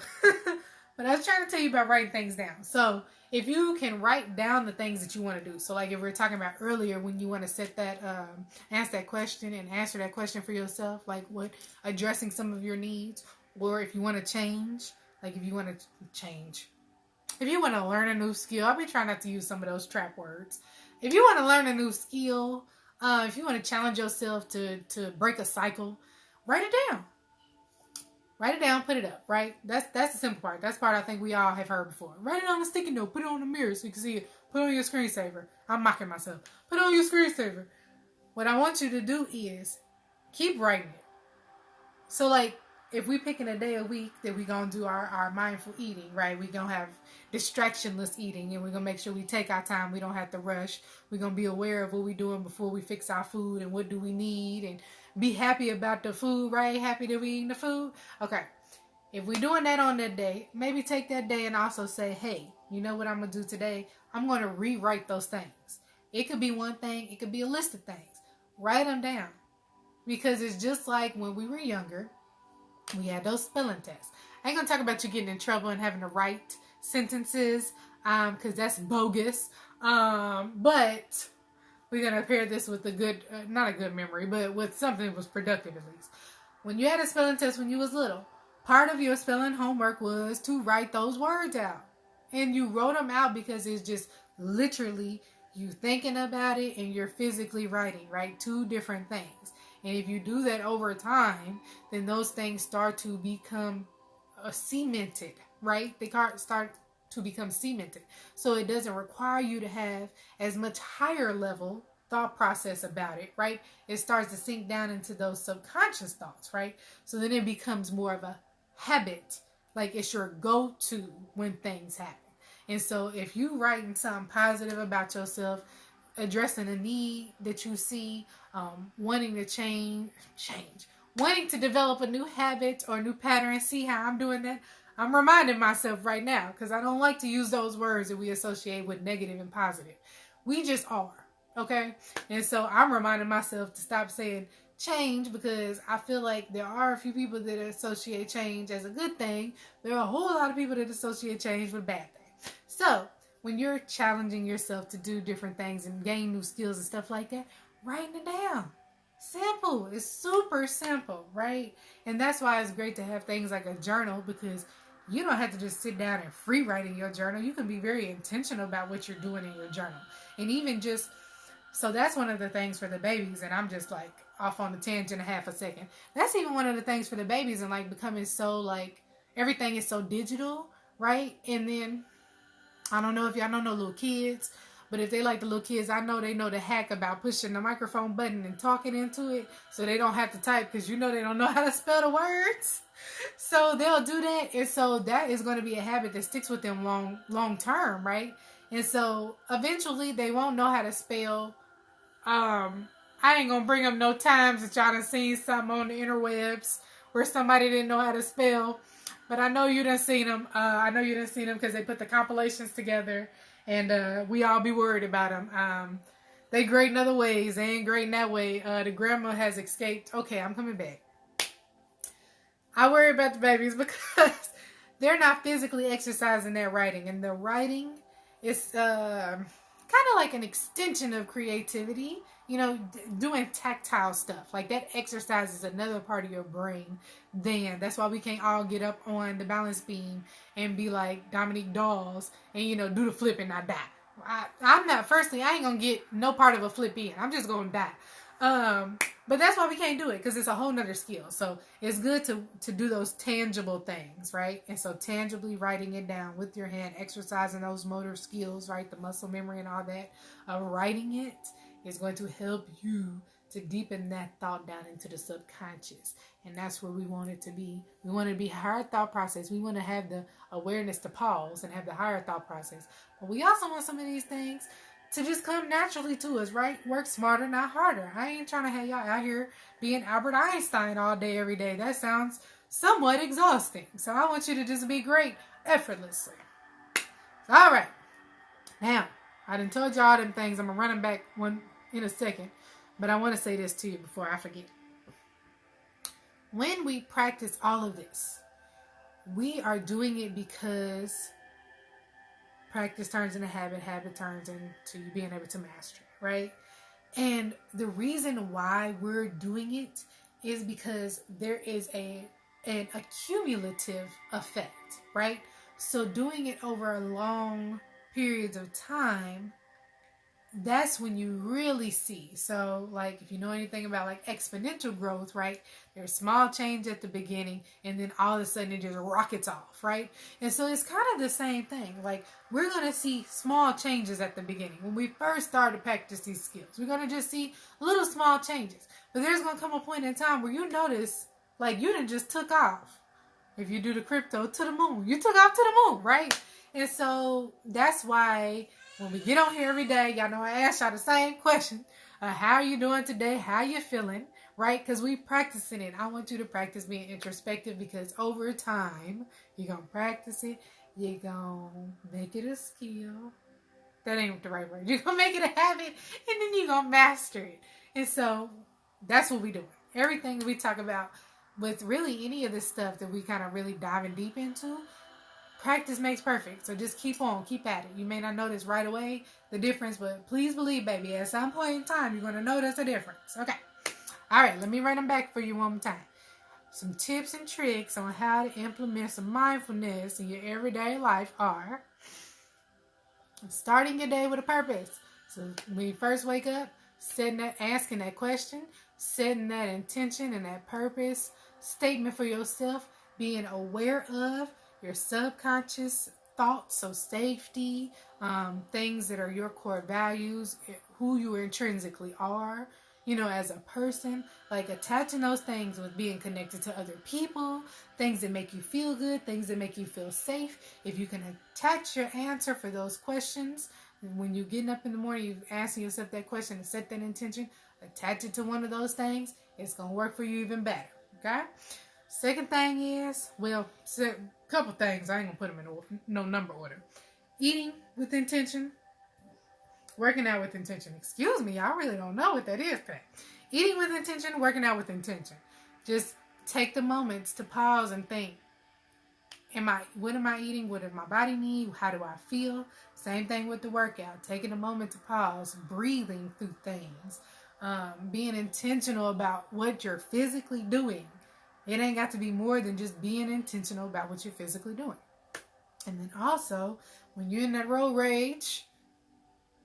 but I was trying to tell you about writing things down. So if you can write down the things that you want to do. So like if we were talking about earlier, when you want to set that, ask that question and answer that question for yourself, like what, addressing some of your needs, or if you want to change, like if you want to change, if you want to learn a new skill, I'll be trying not to use some of those trap words. If you want to learn a new skill, if you want to challenge yourself to break a cycle, write it down. Write it down, put it up, right? That's the simple part. That's part I think we all have heard before. Write it on a sticky note, put it on the mirror so you can see it. Put it on your screensaver. I'm mocking myself. Put it on your screensaver. What I want you to do is keep writing it. So like, if we picking a day a week that we're going to do our mindful eating, right? We're going to have distractionless eating, and we're going to make sure we take our time. We don't have to rush. We're going to be aware of what we're doing before we fix our food and what do we need, and be happy about the food, right? Happy that we eating the food. Okay. If we're doing that on that day, maybe take that day and also say, hey, you know what I'm going to do today? I'm going to rewrite those things. It could be one thing. It could be a list of things. Write them down. Because it's just like when we were younger, we had those spelling tests. I ain't going to talk about you getting in trouble and having to write sentences, because that's bogus. But we're going to pair this with a good, not a good memory, but with something that was productive at least. When you had a spelling test when you was little, part of your spelling homework was to write those words out. And you wrote them out because it's just literally you thinking about it and you're physically writing, right? Two different things. And if you do that over time, then those things start to become cemented, right? They start to become cemented. So it doesn't require you to have as much higher level thought process about it, right? It starts to sink down into those subconscious thoughts, right? So then it becomes more of a habit, like it's your go-to when things happen. And so if you writing something positive about yourself, addressing a need that you see, wanting to change, wanting to develop a new habit or new pattern, see how I'm doing that? I'm reminding myself right now, because I don't like to use those words that we associate with negative and positive. We just are, okay? And so I'm reminding myself to stop saying change, because I feel like there are a few people that associate change as a good thing. There are a whole lot of people that associate change with bad things. So when you're challenging yourself to do different things and gain new skills and stuff like that, writing it down. Simple. It's super simple, right? And that's why it's great to have things like a journal, because you don't have to just sit down and free write in your journal. You can be very intentional about what you're doing in your journal. And even just, so that's one of the things for the babies, and I'm just like off on the tangent a half a second. That's even one of the things for the babies, and like becoming so like, everything is so digital, right? And then, I don't know if y'all know no little kids, but if they like the little kids, I know they know the hack about pushing the microphone button and talking into it so they don't have to type, because you know they don't know how to spell the words. So they'll do that, and so that is going to be a habit that sticks with them long term, right? And so eventually they won't know how to spell. I ain't going to bring up no times that y'all done seen something on the interwebs where somebody didn't know how to spell. But I know you done seen them. Because they put the compilations together, and we all be worried about them. They great in other ways. They ain't great in that way. The grandma has escaped. Okay, I'm coming back. I worry about the babies because they're not physically exercising their writing. And the writing is kind of like an extension of creativity. You know, doing tactile stuff. Like that exercises another part of your brain. That's why we can't all get up on the balance beam and be like Dominique Dawes and, you know, do the flip and not die. I'm not, firstly, I ain't going to get no part of a flip in. I'm just going to die. But that's why we can't do it, because it's a whole nother skill. So it's good to do those tangible things, right? And so tangibly writing it down with your hand, exercising those motor skills, right? The muscle memory and all that, writing it is going to help you to deepen that thought down into the subconscious. And that's where we want it to be. We want it to be higher thought process. We want to have the awareness to pause and have the higher thought process. But we also want some of these things to just come naturally to us, right? Work smarter, not harder. I ain't trying to have y'all out here being Albert Einstein all day, every day. That sounds somewhat exhausting. So I want you to just be great effortlessly. All right. Now, I done told you all them things. I'm going to run them back one in a second. But I want to say this to you before I forget. When we practice all of this, we are doing it because practice turns into habit, habit turns into you being able to master it, right? And the reason why we're doing it is because there is an accumulative effect, right? So doing it over long periods of time, that's when you really see. So like if you know anything about like exponential growth, right? There's small change at the beginning and then all of a sudden it just rockets off, right? And so it's kind of the same thing. Like we're going to see small changes at the beginning. When we first start to practice these skills, we're going to just see little small changes. But there's going to come a point in time where you notice like you done just took off. If you do the crypto to the moon, you took off to the moon, right? And so that's why when we get on here every day, y'all know I ask y'all the same question. How are you doing today? How you feeling? Right? Because we practicing it. I want you to practice being introspective because over time, you're going to practice it. You're going to make it a skill. That ain't the right word. You're going to make it a habit and then you're going to master it. And so that's what we do. Everything we talk about with really any of this stuff that we kind of really diving deep into, practice makes perfect. So just keep on, keep at it. You may not notice right away the difference, but please believe, baby, at some point in time, you're going to notice a difference. Okay. All right. Let me run them back for you one more time. Some tips and tricks on how to implement some mindfulness in your everyday life are starting your day with a purpose. So when you first wake up, asking that question, setting that intention and that purpose statement for yourself, being aware of your subconscious thoughts, so safety, things that are your core values, who you intrinsically are, you know, as a person, like attaching those things with being connected to other people, things that make you feel good, things that make you feel safe. If you can attach your answer for those questions, when you're getting up in the morning, you're asking yourself that question and set that intention, attach it to one of those things, it's going to work for you even better, okay? Second thing is, well, a couple things. I ain't going to put them in no number order. Eating with intention. Working out with intention. Excuse me, I really don't know what that is today. Eating with intention, working out with intention. Just take the moments to pause and think. What am I eating? What does my body need? How do I feel? Same thing with the workout. Taking a moment to pause, breathing through things. Being intentional about what you're physically doing. It ain't got to be more than just being intentional about what you're physically doing. And then also, when you're in that road rage,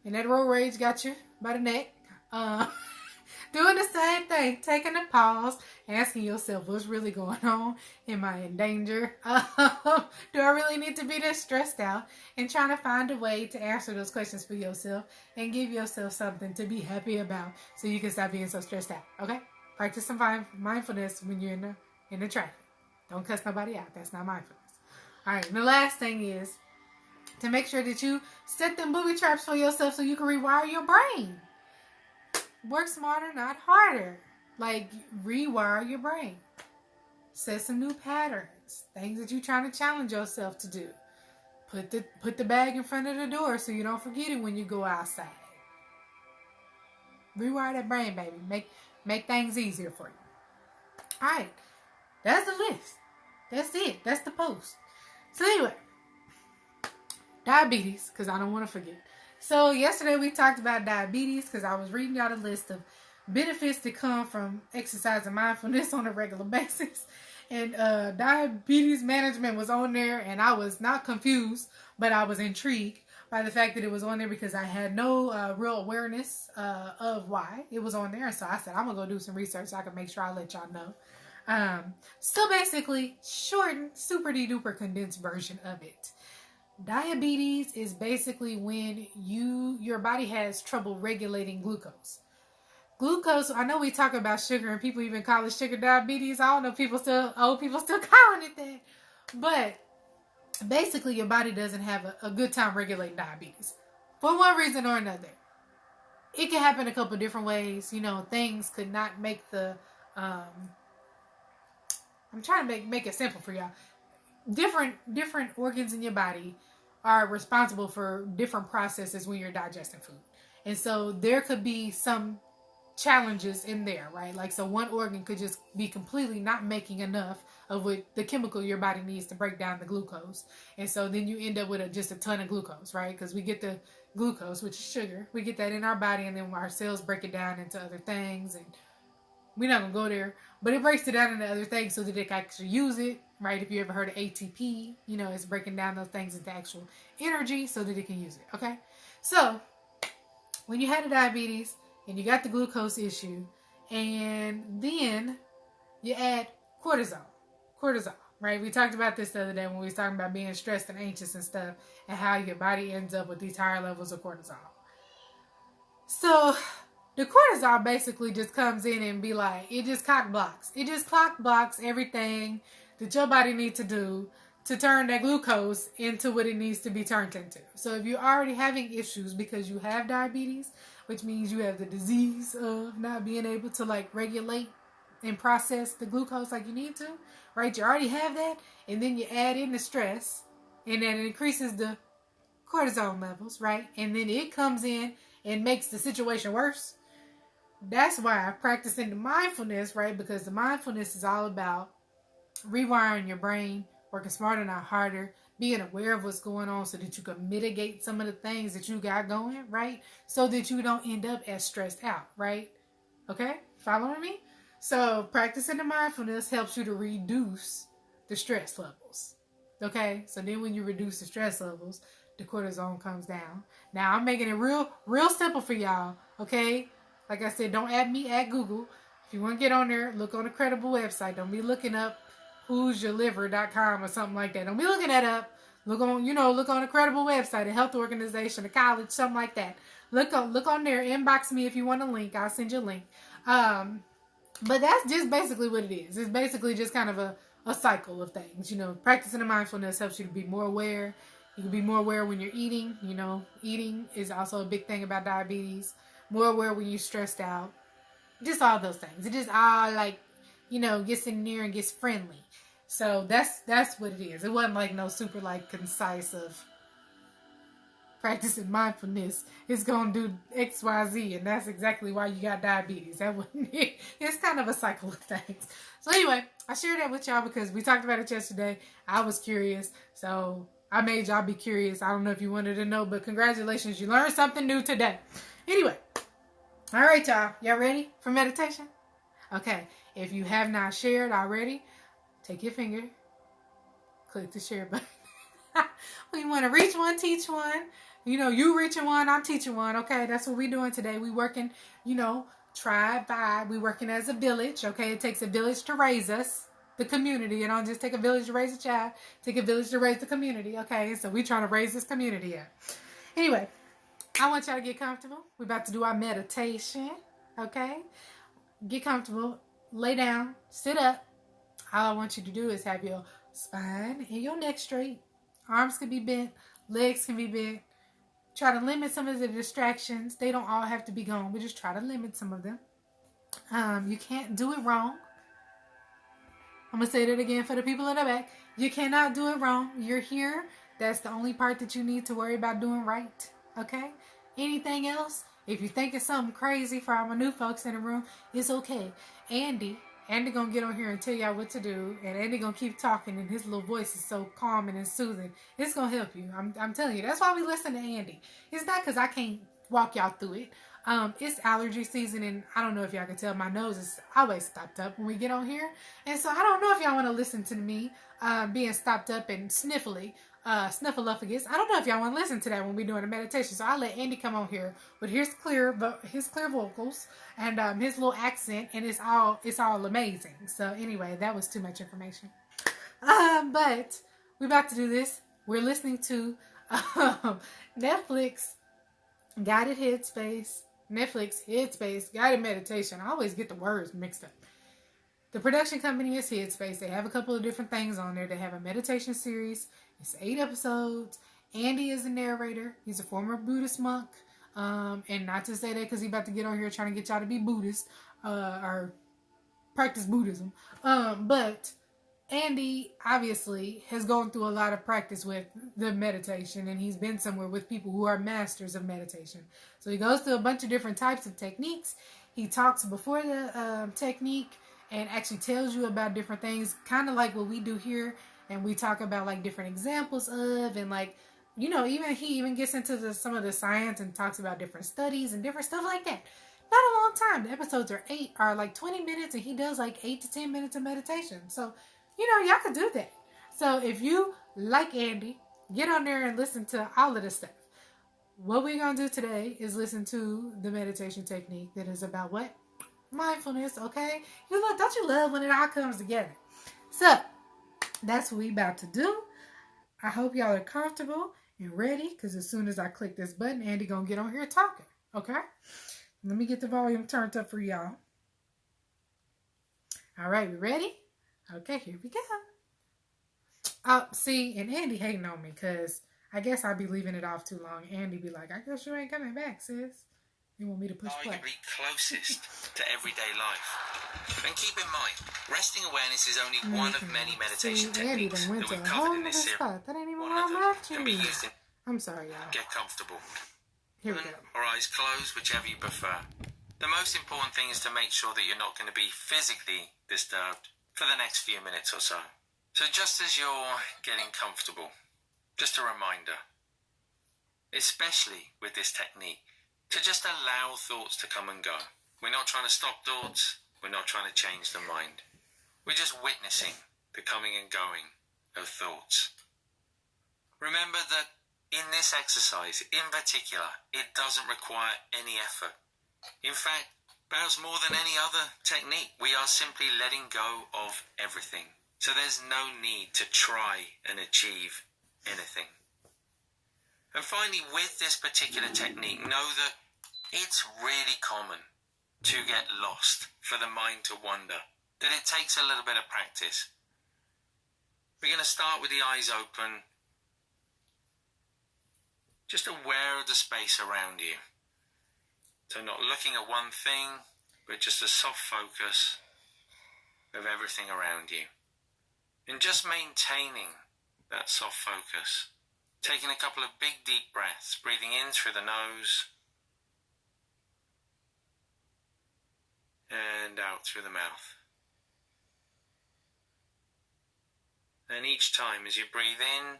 and that road rage got you by the neck, doing the same thing, taking a pause, asking yourself, what's really going on? Am I in danger? Do I really need to be this stressed out? And trying to find a way to answer those questions for yourself and give yourself something to be happy about so you can stop being so stressed out, okay? Practice some mindfulness when you're in the traffic. Don't cuss nobody out. That's not mindfulness. All right. And the last thing is to make sure that you set them booby traps for yourself so you can rewire your brain. Work smarter, not harder. Like rewire your brain. Set some new patterns. Things that you're trying to challenge yourself to do. Put the bag in front of the door so you don't forget it when you go outside. Rewire that brain, baby. Make things easier for you. All right. That's the list. That's it. That's the post. So anyway, diabetes, because I don't want to forget. So yesterday we talked about diabetes because I was reading out a list of benefits that come from exercise and mindfulness on a regular basis. And diabetes management was on there, and I was not confused, but I was intrigued by the fact that it was on there because I had no real awareness of why it was on there. So I said, I'm going to go do some research so I can make sure I let y'all know. So basically, shortened, super duper condensed version of it. Diabetes is basically when your body has trouble regulating glucose. Glucose, I know we talk about sugar and people even call it sugar diabetes. I don't know, old people still calling it that. But basically your body doesn't have a good time regulating diabetes for one reason or another. It can happen a couple different ways. You know, things could not make the, I'm trying to make it simple for y'all. Different organs in your body are responsible for different processes when you're digesting food. And so there could be some challenges in there, right? Like, so one organ could just be completely not making enough of what the chemical your body needs to break down the glucose. And so then you end up with just a ton of glucose, right? Because we get the glucose, which is sugar, we get that in our body, and then our cells break it down into other things. And we're not going to go there, but it breaks it down into other things so that they can actually use it, right? If you ever heard of ATP, you know, it's breaking down those things into actual energy so that it can use it, okay? So when you had the diabetes and you got the glucose issue, and then you add cortisol, right? We talked about this the other day when we was talking about being stressed and anxious and stuff, and how your body ends up with these higher levels of cortisol. So the cortisol basically just comes in and be like, it just cock blocks. It just clock blocks everything that your body needs to do to turn that glucose into what it needs to be turned into. So if you're already having issues because you have diabetes, which means you have the disease of not being able to like regulate and process the glucose like you need to, right? You already have that, and then you add in the stress, and then it increases the cortisol levels, right? And then it comes in and makes the situation worse. That's why practicing the mindfulness, right? Because the mindfulness is all about rewiring your brain, working smarter, not harder, being aware of what's going on so that you can mitigate some of the things that you got going, right? So that you don't end up as stressed out, right? Okay? Following me? So practicing the mindfulness helps you to reduce the stress levels. Okay? So then when you reduce the stress levels, the cortisol comes down. Now I'm making it real simple for y'all. Okay? Like I said, don't add me at Google. If you want to get on there, look on a credible website. Don't be looking up who'syourliver.com or something like that. Don't be looking that up. Look on a credible website, a health organization, a college, something like that. Look on there. Inbox me if you want a link. I'll send you a link. But that's just basically what it is. It's basically just kind of a cycle of things. You know, practicing the mindfulness helps you to be more aware. You can be more aware when you're eating. You know, eating is also a big thing about diabetes. More aware when you're stressed out. Just all those things. It just all like, you know, gets in there and gets friendly. So that's what it is. It wasn't like no super like concise of practicing mindfulness. It's going to do X, Y, Z, and that's exactly why you got diabetes. That wasn't it. It's kind of a cycle of things. So anyway, I shared that with y'all because we talked about it yesterday. I was curious, so I made y'all be curious. I don't know if you wanted to know, but congratulations, you learned something new today. Anyway, all right, y'all. Y'all ready for meditation? Okay, if you have not shared already, take your finger, click the share button. We want to reach one, teach one. You know, you reaching one, I'm teaching one. Okay, that's what we're doing today. We working, you know, TRIBEvibe. We working as a village. Okay, it takes a village to raise us, the community. It don't just take a village to raise a child. Take a village to raise the community. Okay, so we trying to raise this community up. Anyway, I want y'all to get comfortable. We're about to do our meditation. Okay, get comfortable. Lay down. Sit up. All I want you to do is have your spine and your neck straight. Arms can be bent. Legs can be bent. Try to limit some of the distractions. They don't all have to be gone. We just try to limit some of them. You can't do it wrong. I'm going to say that again for the people in the back. You cannot do it wrong. You're here. That's the only part that you need to worry about doing right. Okay? Anything else? If you think it's something crazy for our new folks in the room, it's okay. Andy gonna get on here and tell y'all what to do, and Andy gonna keep talking, and his little voice is so calming and soothing. It's gonna help you. I'm telling you. That's why we listen to Andy. It's not because I can't walk y'all through it. It's allergy season, and I don't know if y'all can tell, my nose is always stopped up when we get on here, and so I don't know if y'all want to listen to me being stopped up and sniffly. Sniffleupagus. I don't know if y'all want to listen to that when we're doing a meditation. So I'll let Andy come on here with his clear vocals and his little accent, and it's all amazing. So anyway, that was too much information. But we're about to do this. We're listening to Netflix guided meditation. I always get the words mixed up. The production company is Headspace. They have a couple of different things on there. They have a meditation series. It's 8 episodes. Andy is the narrator. He's a former Buddhist monk. And not to say that because he's about to get on here trying to get y'all to be Buddhist or practice Buddhism. But Andy obviously has gone through a lot of practice with the meditation, and he's been somewhere with people who are masters of meditation. So he goes through a bunch of different types of techniques. He talks before the technique and actually tells you about different things, kind of like what we do here. And we talk about like different examples of, and like, you know, even he even gets into some of the science and talks about different studies and different stuff like that. Not a long time. The episodes are like 20 minutes, and he does like 8 to 10 minutes of meditation. So, you know, y'all could do that. So if you like Andy, get on there and listen to all of this stuff. What we're going to do today is listen to the meditation technique that is about what? Mindfulness, okay? Don't you love when it all comes together? So, that's what we about to do. I hope y'all are comfortable and ready, because as soon as I click this button, Andy going to get on here talking, okay? Let me get the volume turned up for y'all. All right, we ready? Okay, here we go. See, and Andy hating on me because I guess I'd be leaving it off too long. Andy be like, I guess you ain't coming back, sis. You want me to push play? Arguably closest to everyday life. And keep in mind, resting awareness is only one of many meditation techniques that we've covered in this series. That ain't even One where of I'm them at can be used in... I'm sorry, y'all. Get comfortable. Here we go. Or eyes closed, whichever you prefer. The most important thing is to make sure that you're not going to be physically disturbed for the next few minutes or so. So just as you're getting comfortable, just a reminder, especially with this technique, to just allow thoughts to come and go. We're not trying to stop thoughts. We're not trying to change the mind. We're just witnessing the coming and going of thoughts. Remember that in this exercise, in particular, it doesn't require any effort. In fact, perhaps more than any other technique, we are simply letting go of everything. So there's no need to try and achieve anything. And finally, with this particular technique, know that it's really common to get lost, for the mind to wander, that it takes a little bit of practice. We're going to start with the eyes open, just aware of the space around you. So not looking at one thing, but just a soft focus of everything around you. And just maintaining that soft focus. Taking a couple of big deep breaths, breathing in through the nose and out through the mouth. And each time as you breathe in,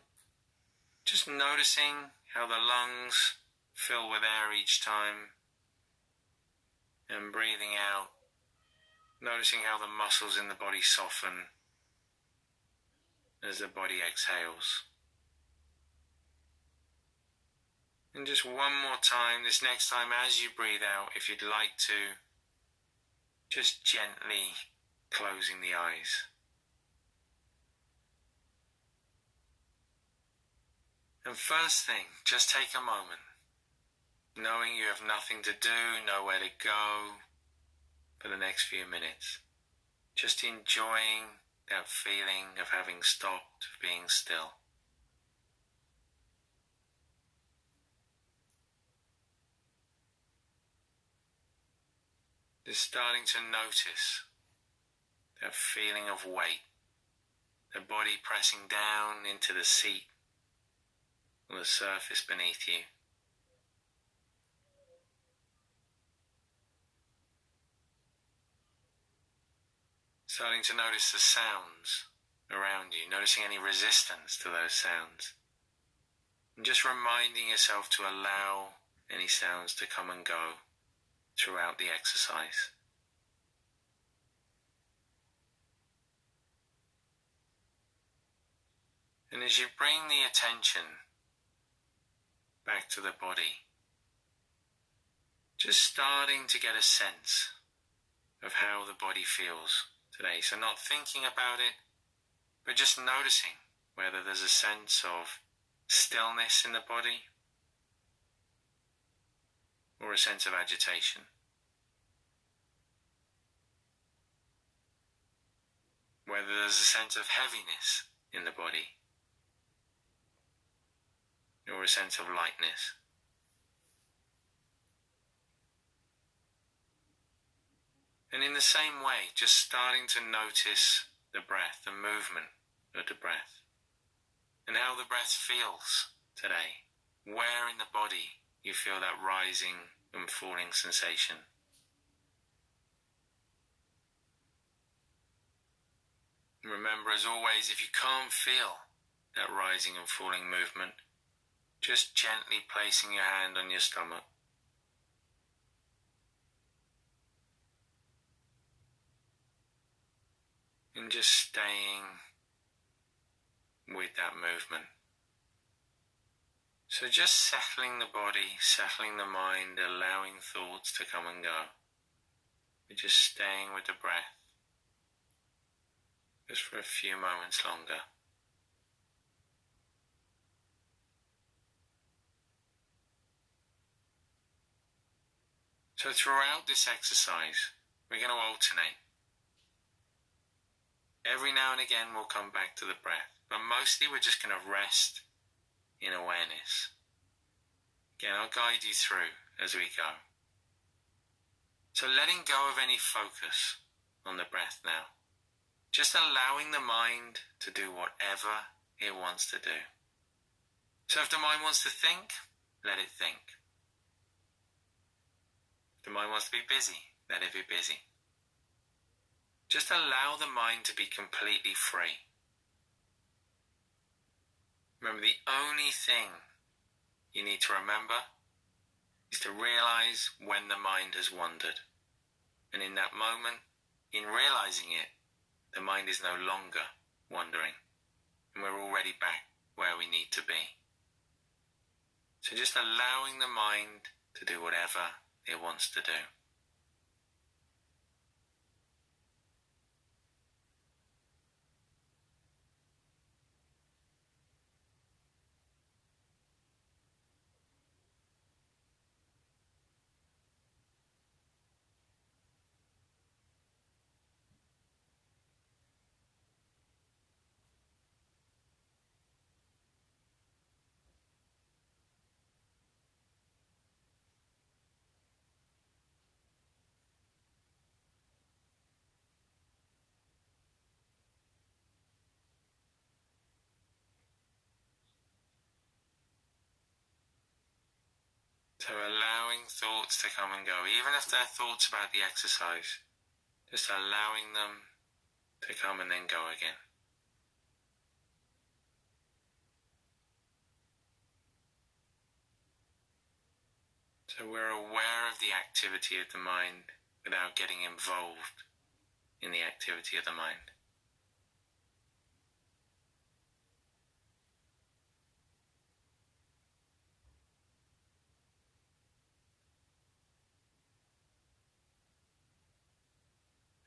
just noticing how the lungs fill with air each time. And breathing out, noticing how the muscles in the body soften as the body exhales. And just one more time, this next time as you breathe out, if you'd like to, just gently closing the eyes. And first thing, just take a moment, knowing you have nothing to do, nowhere to go for the next few minutes. Just enjoying that feeling of having stopped, of being still. Just starting to notice that feeling of weight, the body pressing down into the seat or the surface beneath you. Starting to notice the sounds around you, noticing any resistance to those sounds. And just reminding yourself to allow any sounds to come and go throughout the exercise. And as you bring the attention back to the body, just starting to get a sense of how the body feels today. So not thinking about it, but just noticing whether there's a sense of stillness in the body or a sense of agitation. Whether there's a sense of heaviness in the body or a sense of lightness. And in the same way, just starting to notice the breath, the movement of the breath, and how the breath feels today. Where in the body you feel that rising and falling sensation. Remember, as always, if you can't feel that rising and falling movement, just gently placing your hand on your stomach. And just staying with that movement. So just settling the body, settling the mind, allowing thoughts to come and go. We're just staying with the breath. Just for a few moments longer. So throughout this exercise, we're going to alternate. Every now and again we'll come back to the breath, but mostly we're just going to rest in awareness. Again, I'll guide you through as we go. So letting go of any focus on the breath now. Just allowing the mind to do whatever it wants to do. So if the mind wants to think, let it think. If the mind wants to be busy, let it be busy. Just allow the mind to be completely free. Remember, the only thing you need to remember is to realize when the mind has wandered. And in that moment, in realizing it, the mind is no longer wandering. And we're already back where we need to be. So just allowing the mind to do whatever it wants to do. So allowing thoughts to come and go, even if they're thoughts about the exercise, just allowing them to come and then go again. So we're aware of the activity of the mind without getting involved in the activity of the mind.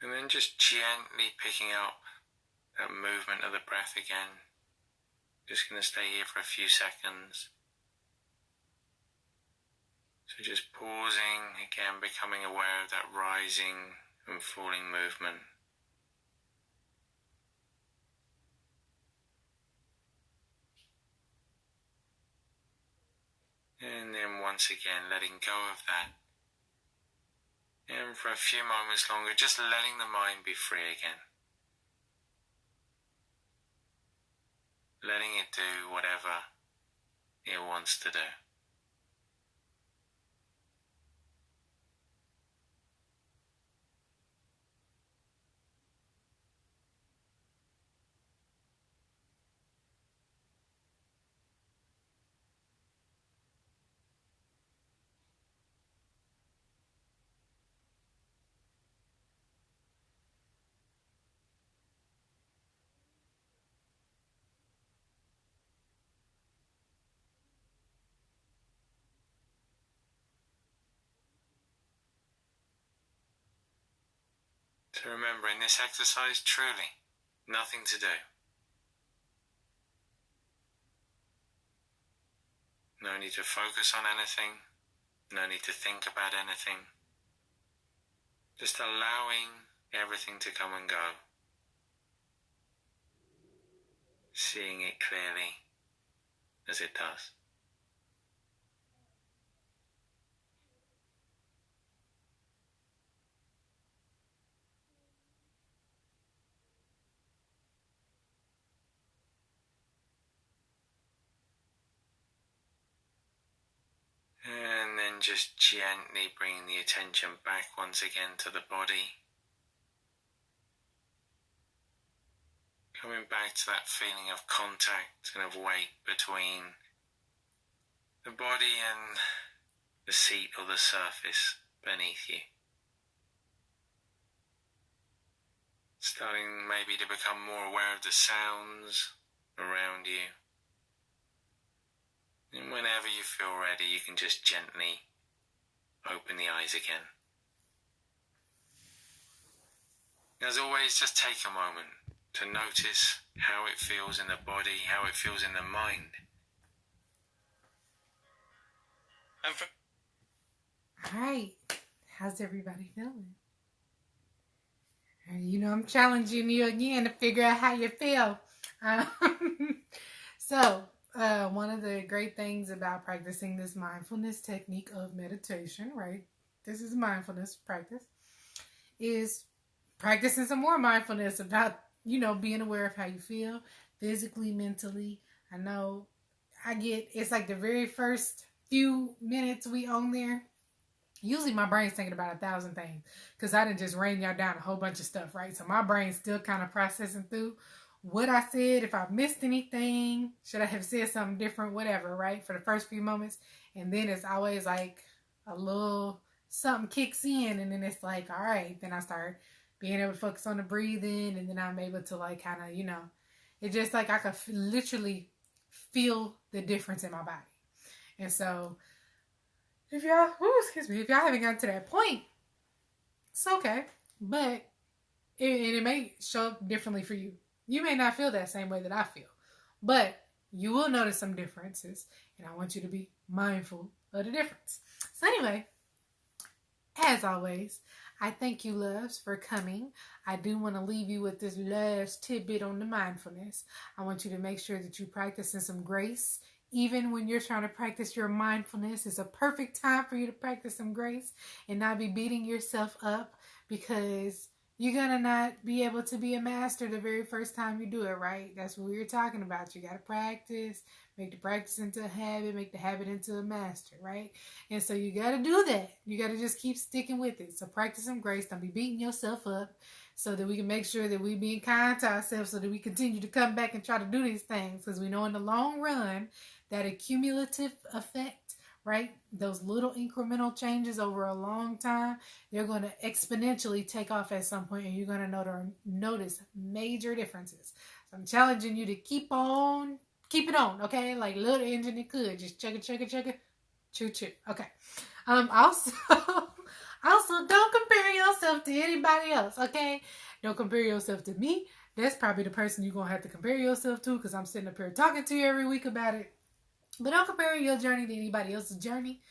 And then just gently picking up that movement of the breath again. Just going to stay here for a few seconds. So just pausing, again becoming aware of that rising and falling movement. And then once again letting go of that. And for a few moments longer, just letting the mind be free again. Letting it do whatever it wants to do. So remember, in this exercise, truly, nothing to do. No need to focus on anything. No need to think about anything. Just allowing everything to come and go. Seeing it clearly as it does. And just gently bringing the attention back once again to the body. Coming back to that feeling of contact and of weight between the body and the seat or the surface beneath you. Starting maybe to become more aware of the sounds around you. And whenever you feel ready, you can just gently open the eyes again. As always, just take a moment to notice how it feels in the body, how it feels in the mind. All right, how's everybody feeling? You know, I'm challenging you again to figure out how you feel. So, one of the great things about practicing this mindfulness technique of meditation, right? This is mindfulness practice, is practicing some more mindfulness about, you know, being aware of how you feel physically, mentally. I know it's like the very first few minutes we on there. Usually my brain's thinking about 1,000 things because I didn't just rain y'all down a whole bunch of stuff, right? So my brain's still kind of processing through what I said, if I missed anything, should I have said something different, whatever, right? For the first few moments. And then it's always like a little something kicks in and then it's like, all right, then I start being able to focus on the breathing and then I'm able to like kind of, you know, it's just like I could literally feel the difference in my body. And so if y'all haven't gotten to that point, it's okay. But it may show up differently for you. You may not feel that same way that I feel. But you will notice some differences. And I want you to be mindful of the difference. So anyway, as always, I thank you, loves, for coming. I do want to leave you with this last tidbit on the mindfulness. I want you to make sure that you practice in some grace. Even when you're trying to practice your mindfulness, it's a perfect time for you to practice some grace and not be beating yourself up because you're going to not be able to be a master the very first time you do it, right? That's what we were talking about. You got to practice, make the practice into a habit, make the habit into a master, right? And so you got to do that. You got to just keep sticking with it. So practice some grace. Don't be beating yourself up so that we can make sure that we being kind to ourselves so that we continue to come back and try to do these things because we know in the long run, that accumulative effect, right? Those little incremental changes over a long time, they're going to exponentially take off at some point and you're going to notice major differences. So I'm challenging you to keep it on, okay? Like little engine it could. Just chugga, choo, choo. Okay. Also, don't compare yourself to anybody else, okay? Don't compare yourself to me. That's probably the person you're going to have to compare yourself to because I'm sitting up here talking to you every week about it. But don't compare your journey to anybody else's journey.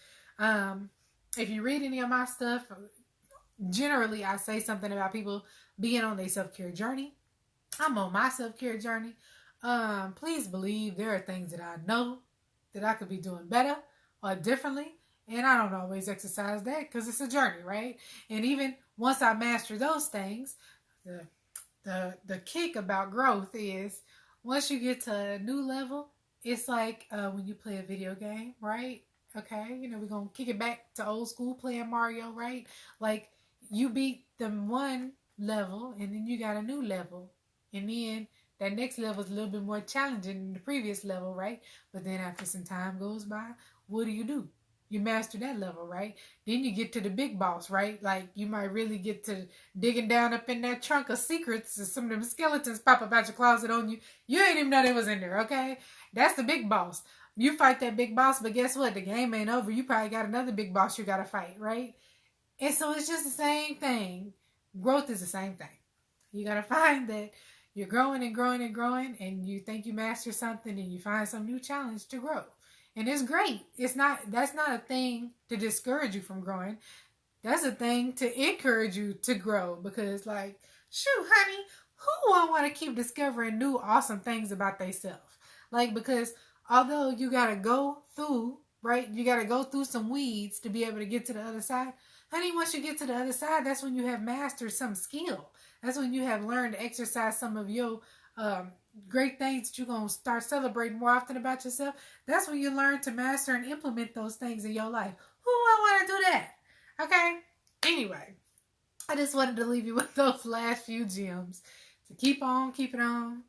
If you read any of my stuff, generally I say something about people being on their self-care journey. I'm on my self-care journey. Please believe there are things that I know that I could be doing better or differently. And I don't always exercise that because it's a journey, right? And even once I master those things, the kick about growth is once you get to a new level, it's like when you play a video game, right? Okay, you know, we're going to kick it back to old school playing Mario, right? Like, you beat the one level, and then you got a new level. And then that next level is a little bit more challenging than the previous level, right? But then after some time goes by, what do? You master that level, right? Then you get to the big boss, right? Like, you might really get to digging down up in that trunk of secrets and some of them skeletons pop up out your closet on you. You ain't even know they was in there, okay? That's the big boss. You fight that big boss, but guess what? The game ain't over. You probably got another big boss you got to fight, right? And so it's just the same thing. Growth is the same thing. You got to find that you're growing and growing and growing, and you think you master something, and you find some new challenge to grow. And it's great. That's not a thing to discourage you from growing. That's a thing to encourage you to grow because, like, shoot, honey, who won't want to keep discovering new awesome things about themselves? Like, because although you got to go through, right, you got to go through some weeds to be able to get to the other side. Honey, once you get to the other side, that's when you have mastered some skill. That's when you have learned to exercise some of your great things that you're going to start celebrating more often about yourself. That's when you learn to master and implement those things in your life. want to do that? Okay. Anyway, I just wanted to leave you with those last few gems. To keep on keeping on.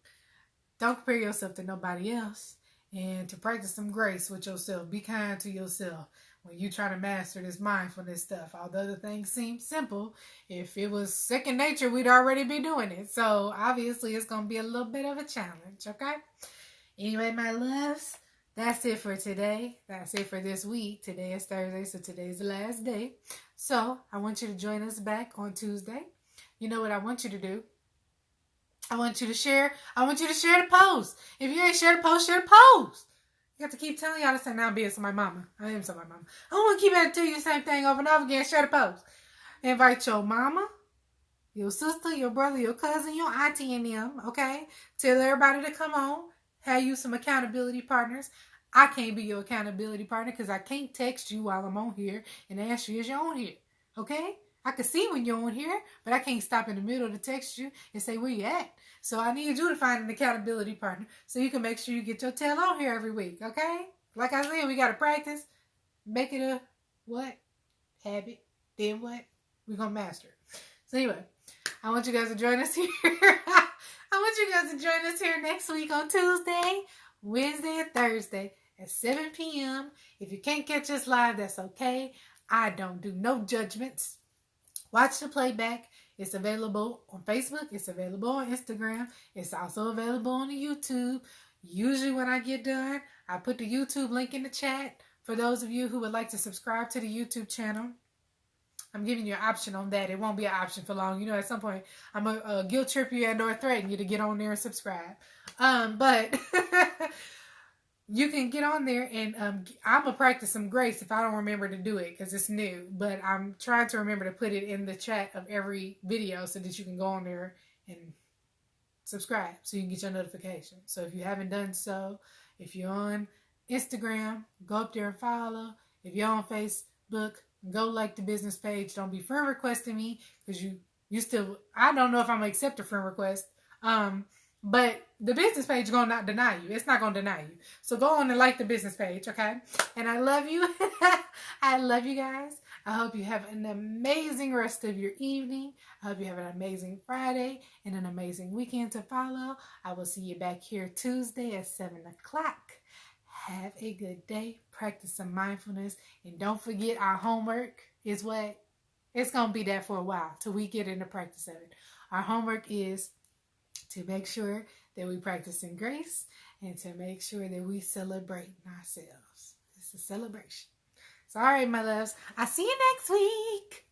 Don't compare yourself to nobody else. And to practice some grace with yourself. Be kind to yourself when you try to master this mindfulness stuff. Although the things seem simple, if it was second nature, we'd already be doing it. So obviously it's going to be a little bit of a challenge, okay? Anyway, my loves, that's it for today. That's it for this week. Today is Thursday, so today's the last day. So I want you to join us back on Tuesday. You know what I want you to do? I want you to share the post. If you ain't share the post, share the post. You have to keep telling y'all to say, now I'm being somebody's mama. I am somebody's mama. I don't want to keep having to tell you the same thing over and over again. Share the post. Invite your mama, your sister, your brother, your cousin, your auntie and them, okay? Tell everybody to come on. Have you some accountability partners. I can't be your accountability partner because I can't text you while I'm on here and ask you, is you on here? Okay? I can see when you're on here, but I can't stop in the middle to text you and say where you at. So I need you to find an accountability partner so you can make sure you get your tail on here every week, okay? Like I said, we got to practice. Make it a what? Habit. Then what? We're going to master it. So anyway, I want you guys to join us here. I want you guys to join us here next week on Tuesday, Wednesday, and Thursday at 7 p.m. If you can't catch us live, that's okay. I don't do no judgments. Watch the playback. It's available on Facebook. It's available on Instagram. It's also available on the YouTube. Usually when I get done, I put the YouTube link in the chat for those of you who would like to subscribe to the YouTube channel. I'm giving you an option on that. It won't be an option for long. You know, at some point, I'm going to guilt trip you and or threaten you to get on there and subscribe. But you can get on there and I'm going to practice some grace if I don't remember to do it because it's new. But I'm trying to remember to put it in the chat of every video so that you can go on there and subscribe so you can get your notifications. So if you haven't done so, if you're on Instagram, go up there and follow. If you're on Facebook, go like the business page. Don't be friend requesting me because you still, I don't know if I'm going to accept a friend request. But the business page is going to not deny you. It's not going to deny you. So go on and like the business page, okay? And I love you. I love you guys. I hope you have an amazing rest of your evening. I hope you have an amazing Friday and an amazing weekend to follow. I will see you back here Tuesday at 7 o'clock. Have a good day. Practice some mindfulness. And don't forget our homework is what? It's going to be there for a while till we get into practice of it. Our homework is to make sure that we practice in grace and to make sure that we celebrate ourselves. It's a celebration. So, all right, my loves. I'll see you next week.